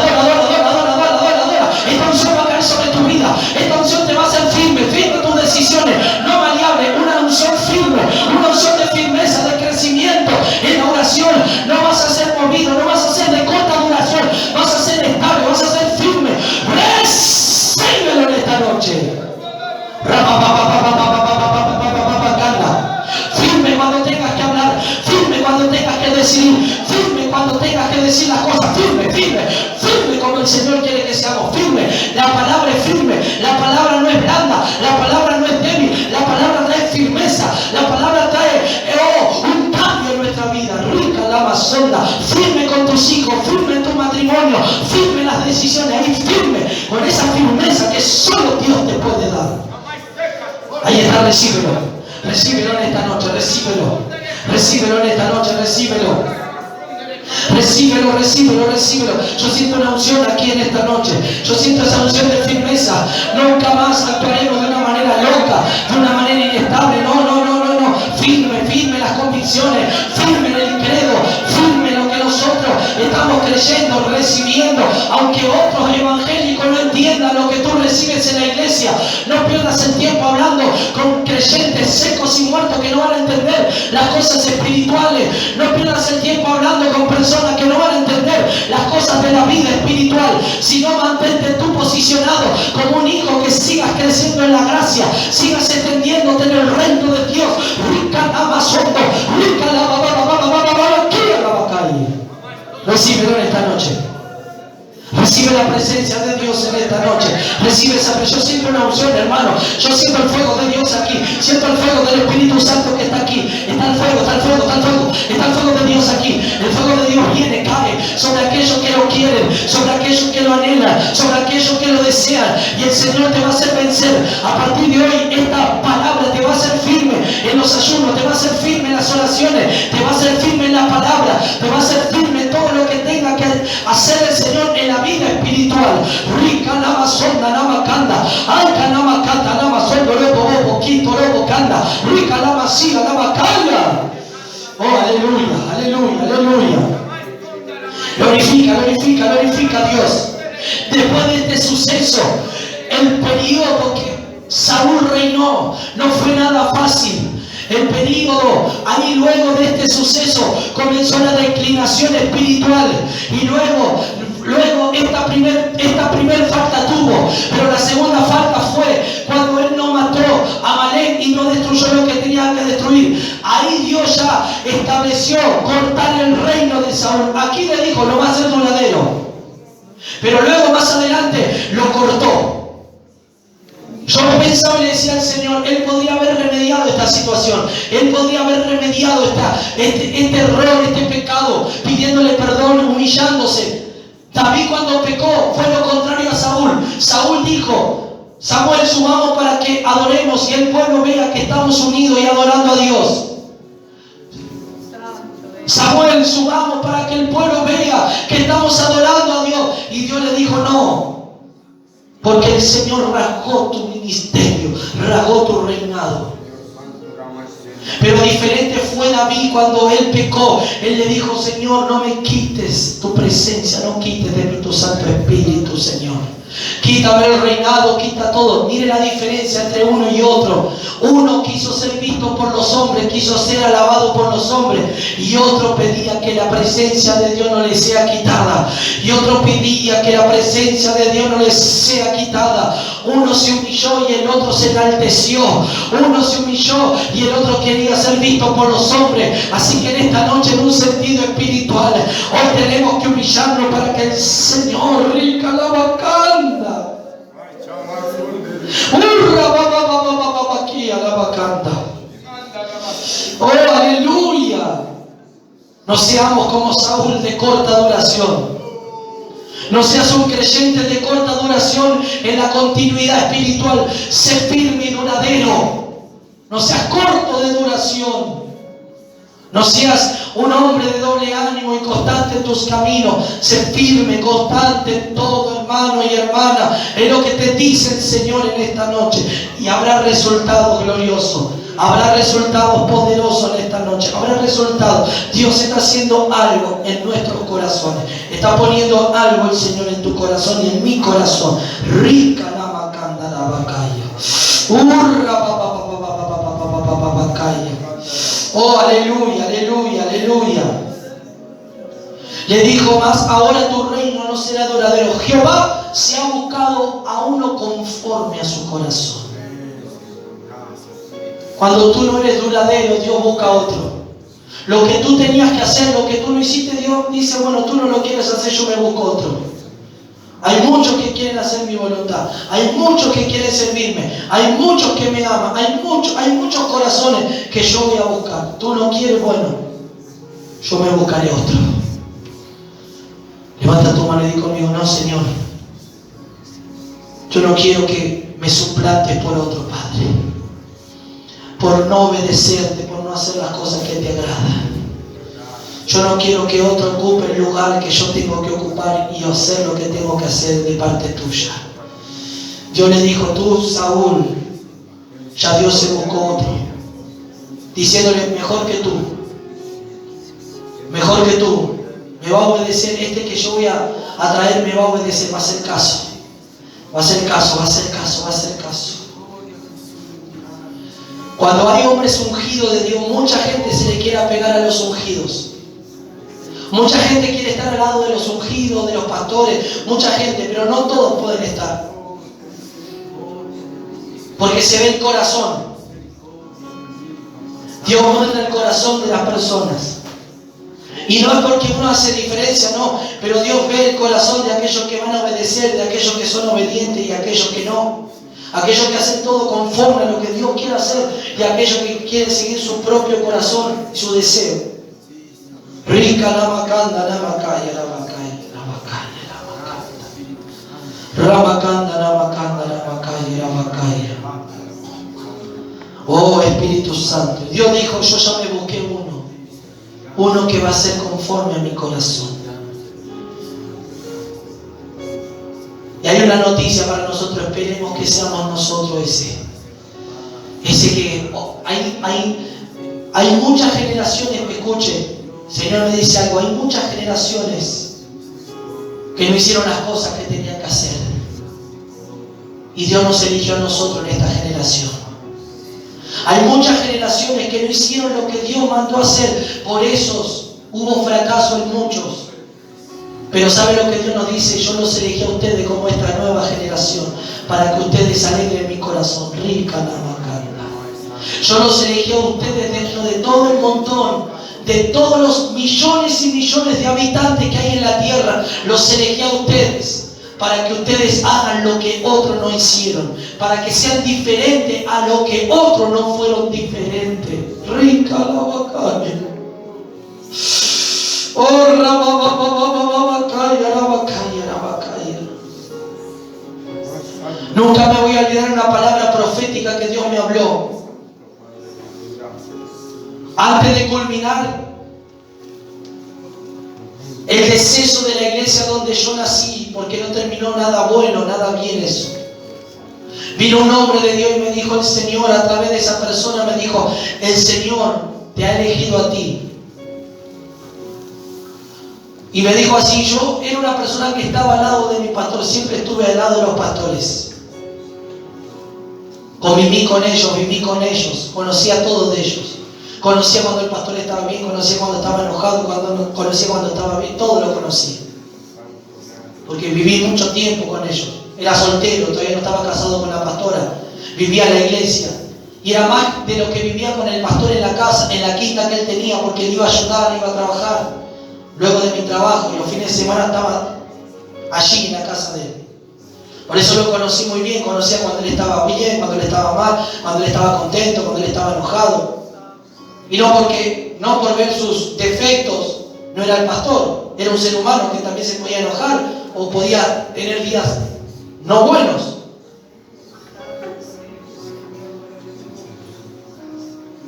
Esta unción va a caer sobre tu vida, esta unción te va a hacer firme en tus decisiones, no maleable, una unción firme, una unción de firmeza, de crecimiento en la oración. No vas a ser movido, no vas a ser de corta duración, vas a ser estable, vas a ser firme. Recíbelo en esta noche. Firme cuando tengas que hablar, firme cuando tengas que decidir, firme cuando tengas que decir las cosas, firme como el Señor quiere que seamos firmes. La palabra es firme, la palabra no es blanda, la palabra no es débil, la palabra trae firmeza, la palabra trae un cambio en nuestra vida. Rica la sonda, firme con tus hijos, firme en tu matrimonio, firme en las decisiones, ahí firme, con esa firmeza que solo Dios te puede dar. Ahí está, recíbelo en esta noche, recíbelo en esta noche, Recíbelo. Yo siento una unción aquí en esta noche. Yo siento esa unción de firmeza. Nunca más actuaremos de una manera loca, de una manera inestable. No. Firme las convicciones, firme en el credo, firme lo que nos creyendo, recibiendo, aunque otros evangélicos no entiendan lo que tú recibes en la iglesia. No pierdas el tiempo hablando con creyentes secos y muertos que no van a entender las cosas espirituales. No pierdas el tiempo hablando con personas que no van a entender las cosas de la vida espiritual. Sino mantente tú posicionado como un hijo, que sigas creciendo en la gracia, sigas extendiéndote en el reino de Dios. Recíbelo en esta noche. Recibe la presencia de Dios en esta noche. Recibe esa presencia. Yo siento una unción, hermano. Yo siento el fuego de Dios aquí. Siento el fuego del Espíritu Santo que está aquí. Está el fuego, está el fuego, está el fuego. Está el fuego de Dios aquí. El fuego de Dios viene, cae sobre aquellos que lo quieren, sobre aquellos que lo anhelan, sobre aquellos que lo desean. Y el Señor te va a hacer vencer. A partir de hoy, esta palabra te va a hacer firme en los ayunos, te va a hacer firme en las oraciones, te va a hacer firme en la palabra, te va a hacer firme en todo lo que tenga que hacer el Señor en la vida espiritual. Rica nama sonda nama canda, alca nama canta nama sondo lobo bobo quinto lobo canda, rica nama siga nama canda. Oh, aleluya, aleluya, aleluya. Glorifica, glorifica, glorifica a Dios. Después de este suceso, el periodo que Saúl reinó no fue nada fácil. El periodo, ahí luego de este suceso, comenzó la declinación espiritual. Y luego esta primer falta tuvo. Pero la segunda falta fue cuando él no mató a Amalek y no destruyó lo que tenía que destruir. Ahí Dios ya estableció cortar el reino de Saúl. Aquí le dijo, no va a ser duradero. Pero luego más adelante lo cortó. Yo pensaba y le decía al Señor, Él podría haber remediado esta situación. Él podría haber remediado este error, este pecado, pidiéndole perdón, humillándose. David cuando pecó fue lo contrario a Saúl. Saúl dijo, Samuel, subamos para que adoremos y el pueblo vea que estamos unidos y adorando a Dios. Samuel, subamos para que el pueblo vea que estamos adorando a Dios. Y Dios le dijo, no. Porque el Señor rasgó tu ministerio, rasgó tu reinado. Pero diferente fue David cuando él pecó. Él le dijo, Señor, no me quites tu presencia, no quites de mí tu Santo Espíritu, Señor. Quítame el reinado, quita todo. Mire la diferencia entre uno y otro. Uno quiso ser visto por los hombres, quiso ser alabado por los hombres. Y otro pedía que la presencia de Dios no le sea quitada. Y otro pedía que la presencia de Dios no le sea quitada. Uno se humilló y el otro se enalteció. Uno se humilló y el otro quería ser visto por los hombres. Así que en esta noche, en un sentido espiritual, hoy tenemos que humillarnos para que el Señor rica la bacana. Oh, aleluya. No seamos como Saúl de corta duración. No seas un creyente de corta duración en la continuidad espiritual. Sé firme y duradero. No seas corto de duración. No seas un hombre de doble ánimo y constante en tus caminos. Sé firme, constante en todo, hermano y hermana. Es lo que te dice el Señor en esta noche. Y habrá resultados gloriosos. Habrá resultados poderosos en esta noche. Habrá resultados. Dios está haciendo algo en nuestros corazones. Está poniendo algo el Señor en tu corazón y en mi corazón. Rica la macanda la bacaya. Oh, aleluya, aleluya, aleluya. Le dijo más, ahora tu reino no será duradero. Jehová se ha buscado a uno conforme a su corazón. Cuando tú no eres duradero, Dios busca a otro. Lo que tú tenías que hacer, lo que tú no hiciste, Dios dice, bueno, tú no lo quieres hacer, yo me busco otro. Hay muchos que quieren hacer mi voluntad. Hay muchos que quieren servirme. Hay muchos que me aman. Hay muchos corazones que yo voy a buscar. Tú no quieres, bueno, yo me buscaré otro. Levanta tu mano y di conmigo, no, Señor. Yo no quiero que me suplantes por otro, Padre. Por no obedecerte, por no hacer las cosas que te agradan. Yo no quiero que otro ocupe el lugar que yo tengo que ocupar y hacer lo que tengo que hacer de parte tuya. Dios le dijo, tú, Saúl, ya Dios se buscó otro, diciéndole, mejor que tú, me va a obedecer, este que yo voy a traer me va a obedecer, va a hacer caso. Va a hacer caso, va a hacer caso, va a hacer caso. Cuando hay hombres ungidos de Dios, mucha gente se le quiere apegar a los ungidos. Mucha gente quiere estar al lado de los ungidos, de los pastores, mucha gente, pero no todos pueden estar. Porque se ve el corazón. Dios muestra el corazón de las personas. Y no es porque uno hace diferencia, no, pero Dios ve el corazón de aquellos que van a obedecer, de aquellos que son obedientes y aquellos que no. Aquellos que hacen todo conforme a lo que Dios quiere hacer y aquellos que quieren seguir su propio corazón y su deseo. Rica la macanda, la macaya, la macaya, la macaya, la macanda. Ramacanda, la macanda, la macaya, la macaya. Oh Espíritu Santo. Dios dijo, yo ya me busqué uno que va a ser conforme a mi corazón. Y hay una noticia para nosotros, esperemos que seamos nosotros ese que hay muchas generaciones, escuchen, el Señor me dice algo, hay muchas generaciones que no hicieron las cosas que tenían que hacer. Y Dios nos eligió a nosotros en esta generación. Hay muchas generaciones que no hicieron lo que Dios mandó hacer, por eso hubo fracaso en muchos. Pero ¿sabe lo que Dios nos dice? Yo los elegí a ustedes como esta nueva generación, para que ustedes alegren mi corazón. Rica la macana. Yo los elegí a ustedes dentro de todo el montón, de todos los millones y millones de habitantes que hay en la tierra. Los elegí a ustedes para que ustedes hagan lo que otros no hicieron, para que sean diferentes a lo que otros no fueron diferentes. Rica la macana. Oh, nunca me voy a olvidar una palabra profética que Dios me habló. Antes de culminar el deceso de la iglesia donde yo nací, porque no terminó nada bueno, nada bien eso. Vino un hombre de Dios y me dijo, el Señor, a través de esa persona me dijo, el Señor te ha elegido a ti. Y me dijo así, yo era una persona que estaba al lado de mi pastor, siempre estuve al lado de los pastores. Conviví con ellos, conocía a todos de ellos. Conocía cuando el pastor estaba bien, conocía cuando estaba enojado, conocía cuando estaba bien, todo lo conocía. Porque viví mucho tiempo con ellos. Era soltero, todavía no estaba casado con la pastora. Vivía en la iglesia. Y era más de lo que vivía con el pastor en la casa, en la quinta que él tenía, porque él iba a ayudar, iba a trabajar. Luego de mi trabajo, y los fines de semana estaba allí en la casa de él. Por eso lo conocí muy bien, conocía cuando él estaba bien, cuando él estaba mal, cuando él estaba contento, cuando él estaba enojado. Y no por ver sus defectos, no era el pastor, era un ser humano que también se podía enojar o podía tener días no buenos.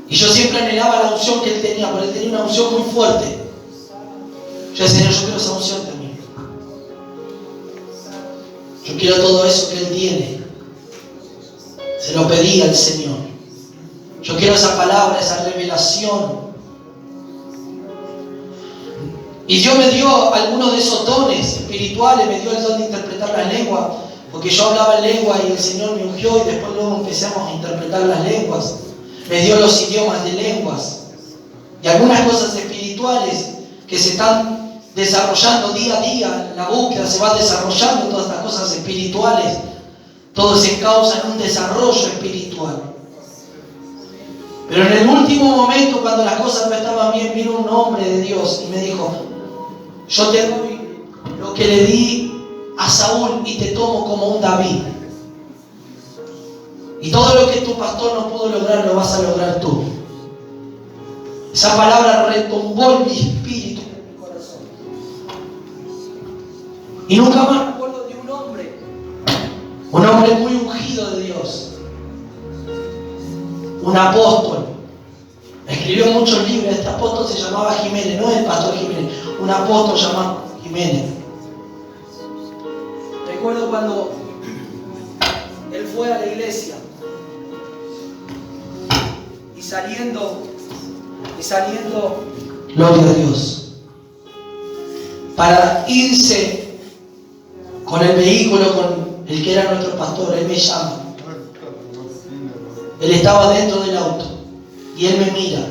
Y yo siempre anhelaba la unción que él tenía, porque él tenía una unción muy fuerte. Yo decía, Señor, yo quiero esa unción también. Yo quiero todo eso que Él tiene. Se lo pedí al Señor. Yo quiero esa palabra, esa revelación. Y Dios me dio algunos de esos dones espirituales, me dio el don de interpretar las lenguas, porque yo hablaba en lengua y el Señor me ungió y después luego empezamos a interpretar las lenguas. Me dio los idiomas de lenguas y algunas cosas espirituales que se están desarrollando día a día, la búsqueda se va desarrollando, todas estas cosas espirituales, todo se causa en un desarrollo espiritual. Pero en el último momento, cuando las cosas no estaban bien, vino un hombre de Dios y me dijo, yo te doy lo que le di a Saúl y te tomo como un David. Y todo lo que tu pastor no pudo lograr, lo vas a lograr tú. Esa palabra retumbó en mi espíritu. Y nunca más me acuerdo de un hombre muy ungido de Dios, un apóstol. Escribió muchos libros. Este apóstol se llamaba Jiménez, no el pastor Jiménez, un apóstol llamado Jiménez. Recuerdo cuando él fue a la iglesia y saliendo, gloria a Dios. para irse con el vehículo, con el que era nuestro pastor. Él me llama. Él estaba dentro del auto y él me mira.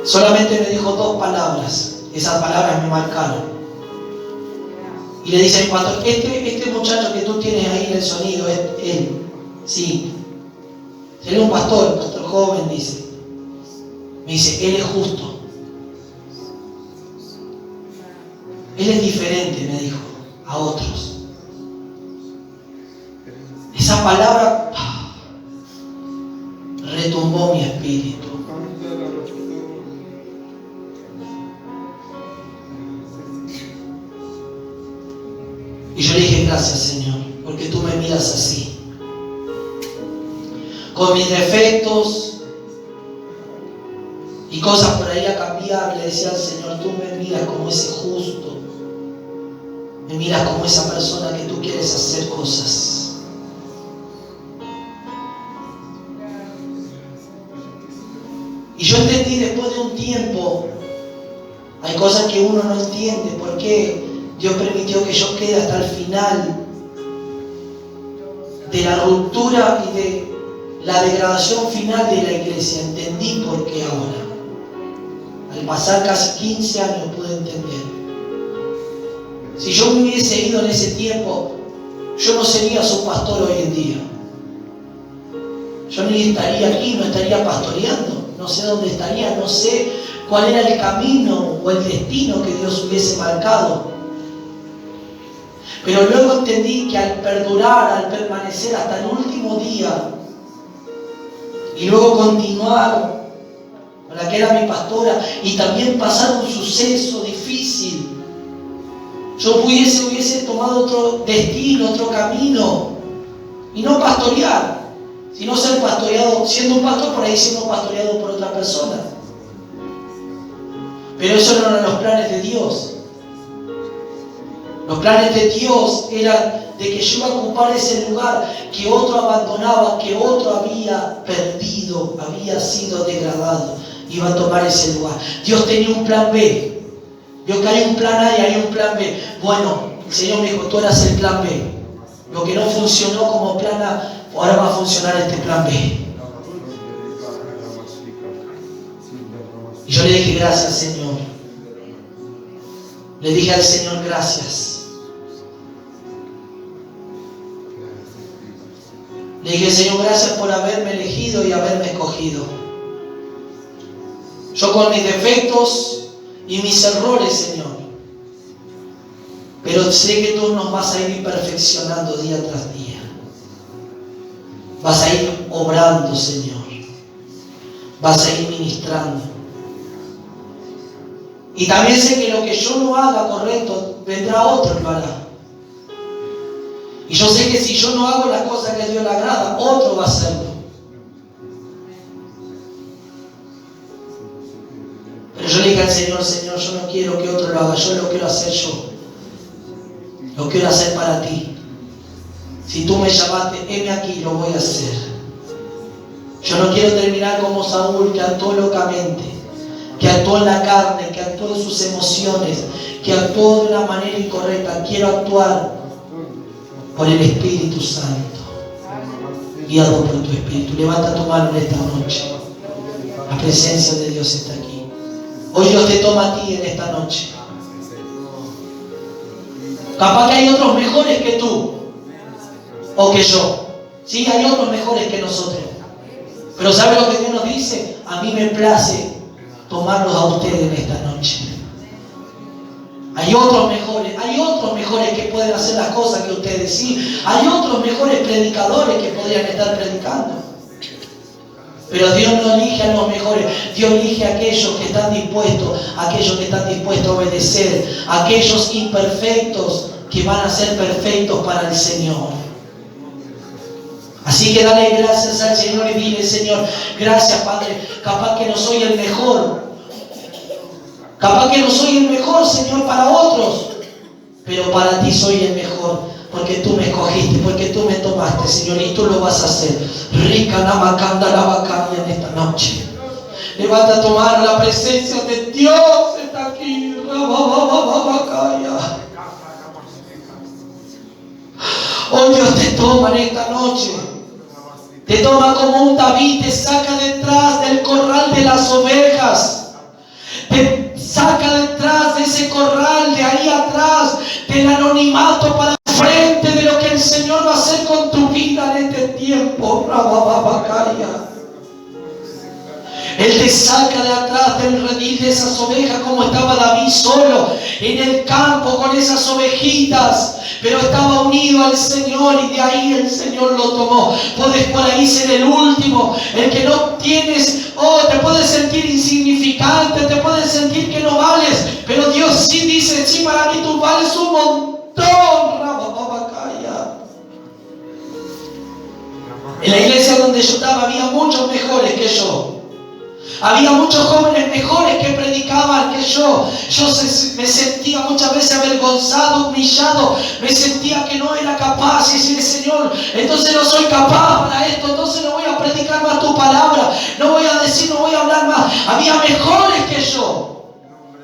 Solamente me dijo 2 palabras. Esas palabras me marcaron. Y le dice: pastor, este muchacho que tú tienes ahí en el sonido, es él. Sí. Él es un pastor joven, dice. Me dice: él es justo. Él es diferente, me dijo, a otros. Esa palabra retumbó mi espíritu. Y yo le dije: gracias, Señor, porque tú me miras así. Con mis defectos y cosas por ahí a cambiar, le decía al Señor: tú me miras como ese justo. Me miras como esa persona que tú quieres hacer cosas. Y yo entendí después de un tiempo, hay cosas que uno no entiende, por qué Dios permitió que yo quede hasta el final de la ruptura y de la degradación final de la iglesia. Entendí por qué ahora. Al pasar casi 15 años pude entender. Si yo me hubiese ido en ese tiempo, yo no sería su pastor hoy en día. Yo ni estaría aquí, no estaría pastoreando. No sé dónde estaría, no sé cuál era el camino o el destino que Dios hubiese marcado. Pero luego entendí que al perdurar, al permanecer hasta el último día y luego continuar con la que era mi pastora y también pasar un suceso difícil, yo hubiese tomado otro destino, otro camino, y no pastorear, sino ser pastoreado, siendo un pastor por ahí, siendo pastoreado por otra persona. Pero eso no eran los planes de Dios. Los planes de Dios eran de que yo iba a ocupar ese lugar que otro abandonaba, que otro había perdido, había sido degradado. Iba a tomar ese lugar. Dios tenía un plan B. Vio que hay un plan A y hay un plan B. Bueno, el Señor me dijo: tú eras el plan B. Lo que no funcionó como plan A, ahora va a funcionar este plan B. Y yo le dije: gracias, Señor. Le dije al Señor: gracias. Le dije: Señor, gracias por haberme elegido y haberme escogido. Yo con mis defectos y mis errores, Señor. Pero sé que tú nos vas a ir perfeccionando día tras día. Vas a ir obrando, Señor. Vas a ir ministrando. Y también sé que lo que yo no haga correcto, vendrá otro y lo hará. Y yo sé que si yo no hago las cosas que a Dios le agrada, otro va a hacerlo. Pero yo le dije al Señor: Señor, yo no quiero que otro lo haga, yo lo quiero hacer yo. Lo quiero hacer para ti. Si tú me llamaste, heme aquí, lo voy a hacer. Yo no quiero terminar como Saúl, que actuó locamente, que actuó en la carne, que actuó en sus emociones, que actuó de una manera incorrecta. Quiero actuar por el Espíritu Santo, guiado por tu Espíritu. Levanta tu mano en esta noche. La presencia de Dios está aquí. Hoy Dios te toma a ti en esta noche. Capaz que hay otros mejores que tú o que yo. Sí, hay otros mejores que nosotros. Pero ¿sabe lo que Dios nos dice? A mí me place tomarlos a ustedes en esta noche. Hay otros mejores que pueden hacer las cosas que ustedes. Sí, hay otros mejores predicadores que podrían estar predicando. Pero Dios no elige a los mejores. Dios elige a aquellos que están dispuestos, a obedecer, a aquellos imperfectos que van a ser perfectos para el Señor. Así que dale gracias al Señor y dile: Señor, gracias, Padre. Capaz que no soy el mejor. Capaz que no soy el mejor, Señor, para otros. Pero para ti soy el mejor. Porque tú me escogiste, porque tú me tomaste, Señor, y tú lo vas a hacer. Rica la macanda la vacaria en esta noche. Levanta tu mano, la presencia de Dios está aquí. Hoy Dios te toma en esta noche. Te toma como un David, te saca detrás del corral de las ovejas. Te saca detrás de ese corral, de ahí atrás, del anonimato para frente de lo que el Señor va a hacer con tu vida en este tiempo. Él te saca de atrás del redil de esas ovejas, como estaba David solo en el campo con esas ovejitas, pero estaba unido al Señor y de ahí el Señor lo tomó. Puedes por ahí ser el último, el que no tienes, te puedes sentir insignificante, te puedes sentir que no vales, pero Dios sí dice, sí, para mí tú vales un montón. En la iglesia donde yo estaba había muchos mejores que yo. Había muchos jóvenes mejores que predicaban que yo. Yo me sentía muchas veces avergonzado, humillado. Me sentía que no era capaz. Y decía, Señor, entonces no soy capaz para esto. Entonces no voy a predicar más tu palabra. No voy a decir, no voy a hablar más. Había mejores que yo.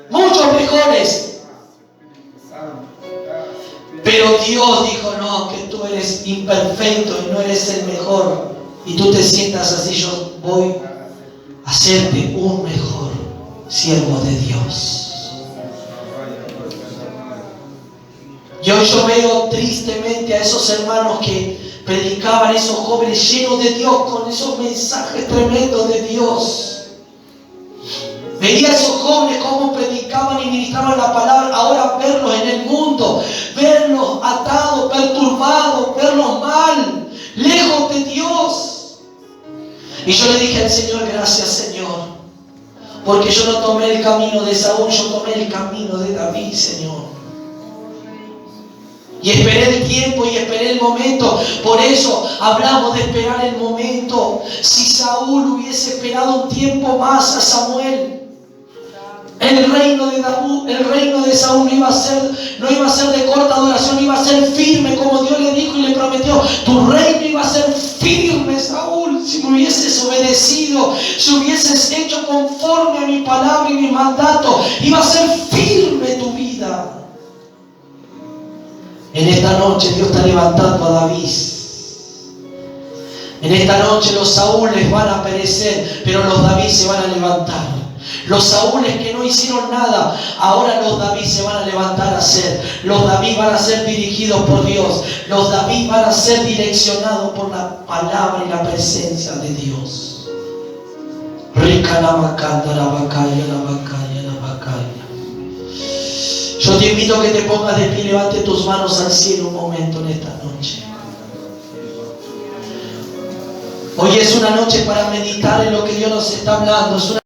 Muchos mejores. Pero Dios dijo, no, que tú eres imperfecto y no eres el mejor. Y tú te sientas así, yo voy a hacerte un mejor siervo de Dios. Y hoy yo veo tristemente a esos hermanos que predicaban, esos jóvenes llenos de Dios, con esos mensajes tremendos de Dios. Veía a esos jóvenes cómo predicaban y ministraban la palabra. Ahora verlos en el mundo, verlos atados, perturbados, verlos mal, lejos de Dios. Y yo le dije al Señor, gracias Señor, porque yo no tomé el camino de Saúl, yo tomé el camino de David, Señor. Y esperé el tiempo y esperé el momento. Por eso hablamos de esperar el momento. Si Saúl hubiese esperado un tiempo más a Samuel, el reino de Saúl no iba a ser de corta duración, iba a ser firme, como Dios le dijo y le prometió. Tu reino iba a ser firme, Saúl, si me hubieses obedecido, si hubieses hecho conforme a mi palabra y mi mandato, iba a ser firme tu vida. En esta noche Dios está levantando a David. En esta noche los Saúles van a perecer, pero los David se van a levantar. Los Saúles que no hicieron nada, ahora los David se van a levantar a hacer. Los David van a ser dirigidos por Dios. Los David van a ser direccionados por la palabra y la presencia de Dios. Rica la macanda, la bacaya, la bacaya, la bacaya. Yo te invito a que te pongas de pie, levante tus manos al cielo un momento en esta noche. Hoy es una noche para meditar en lo que Dios nos está hablando. Es una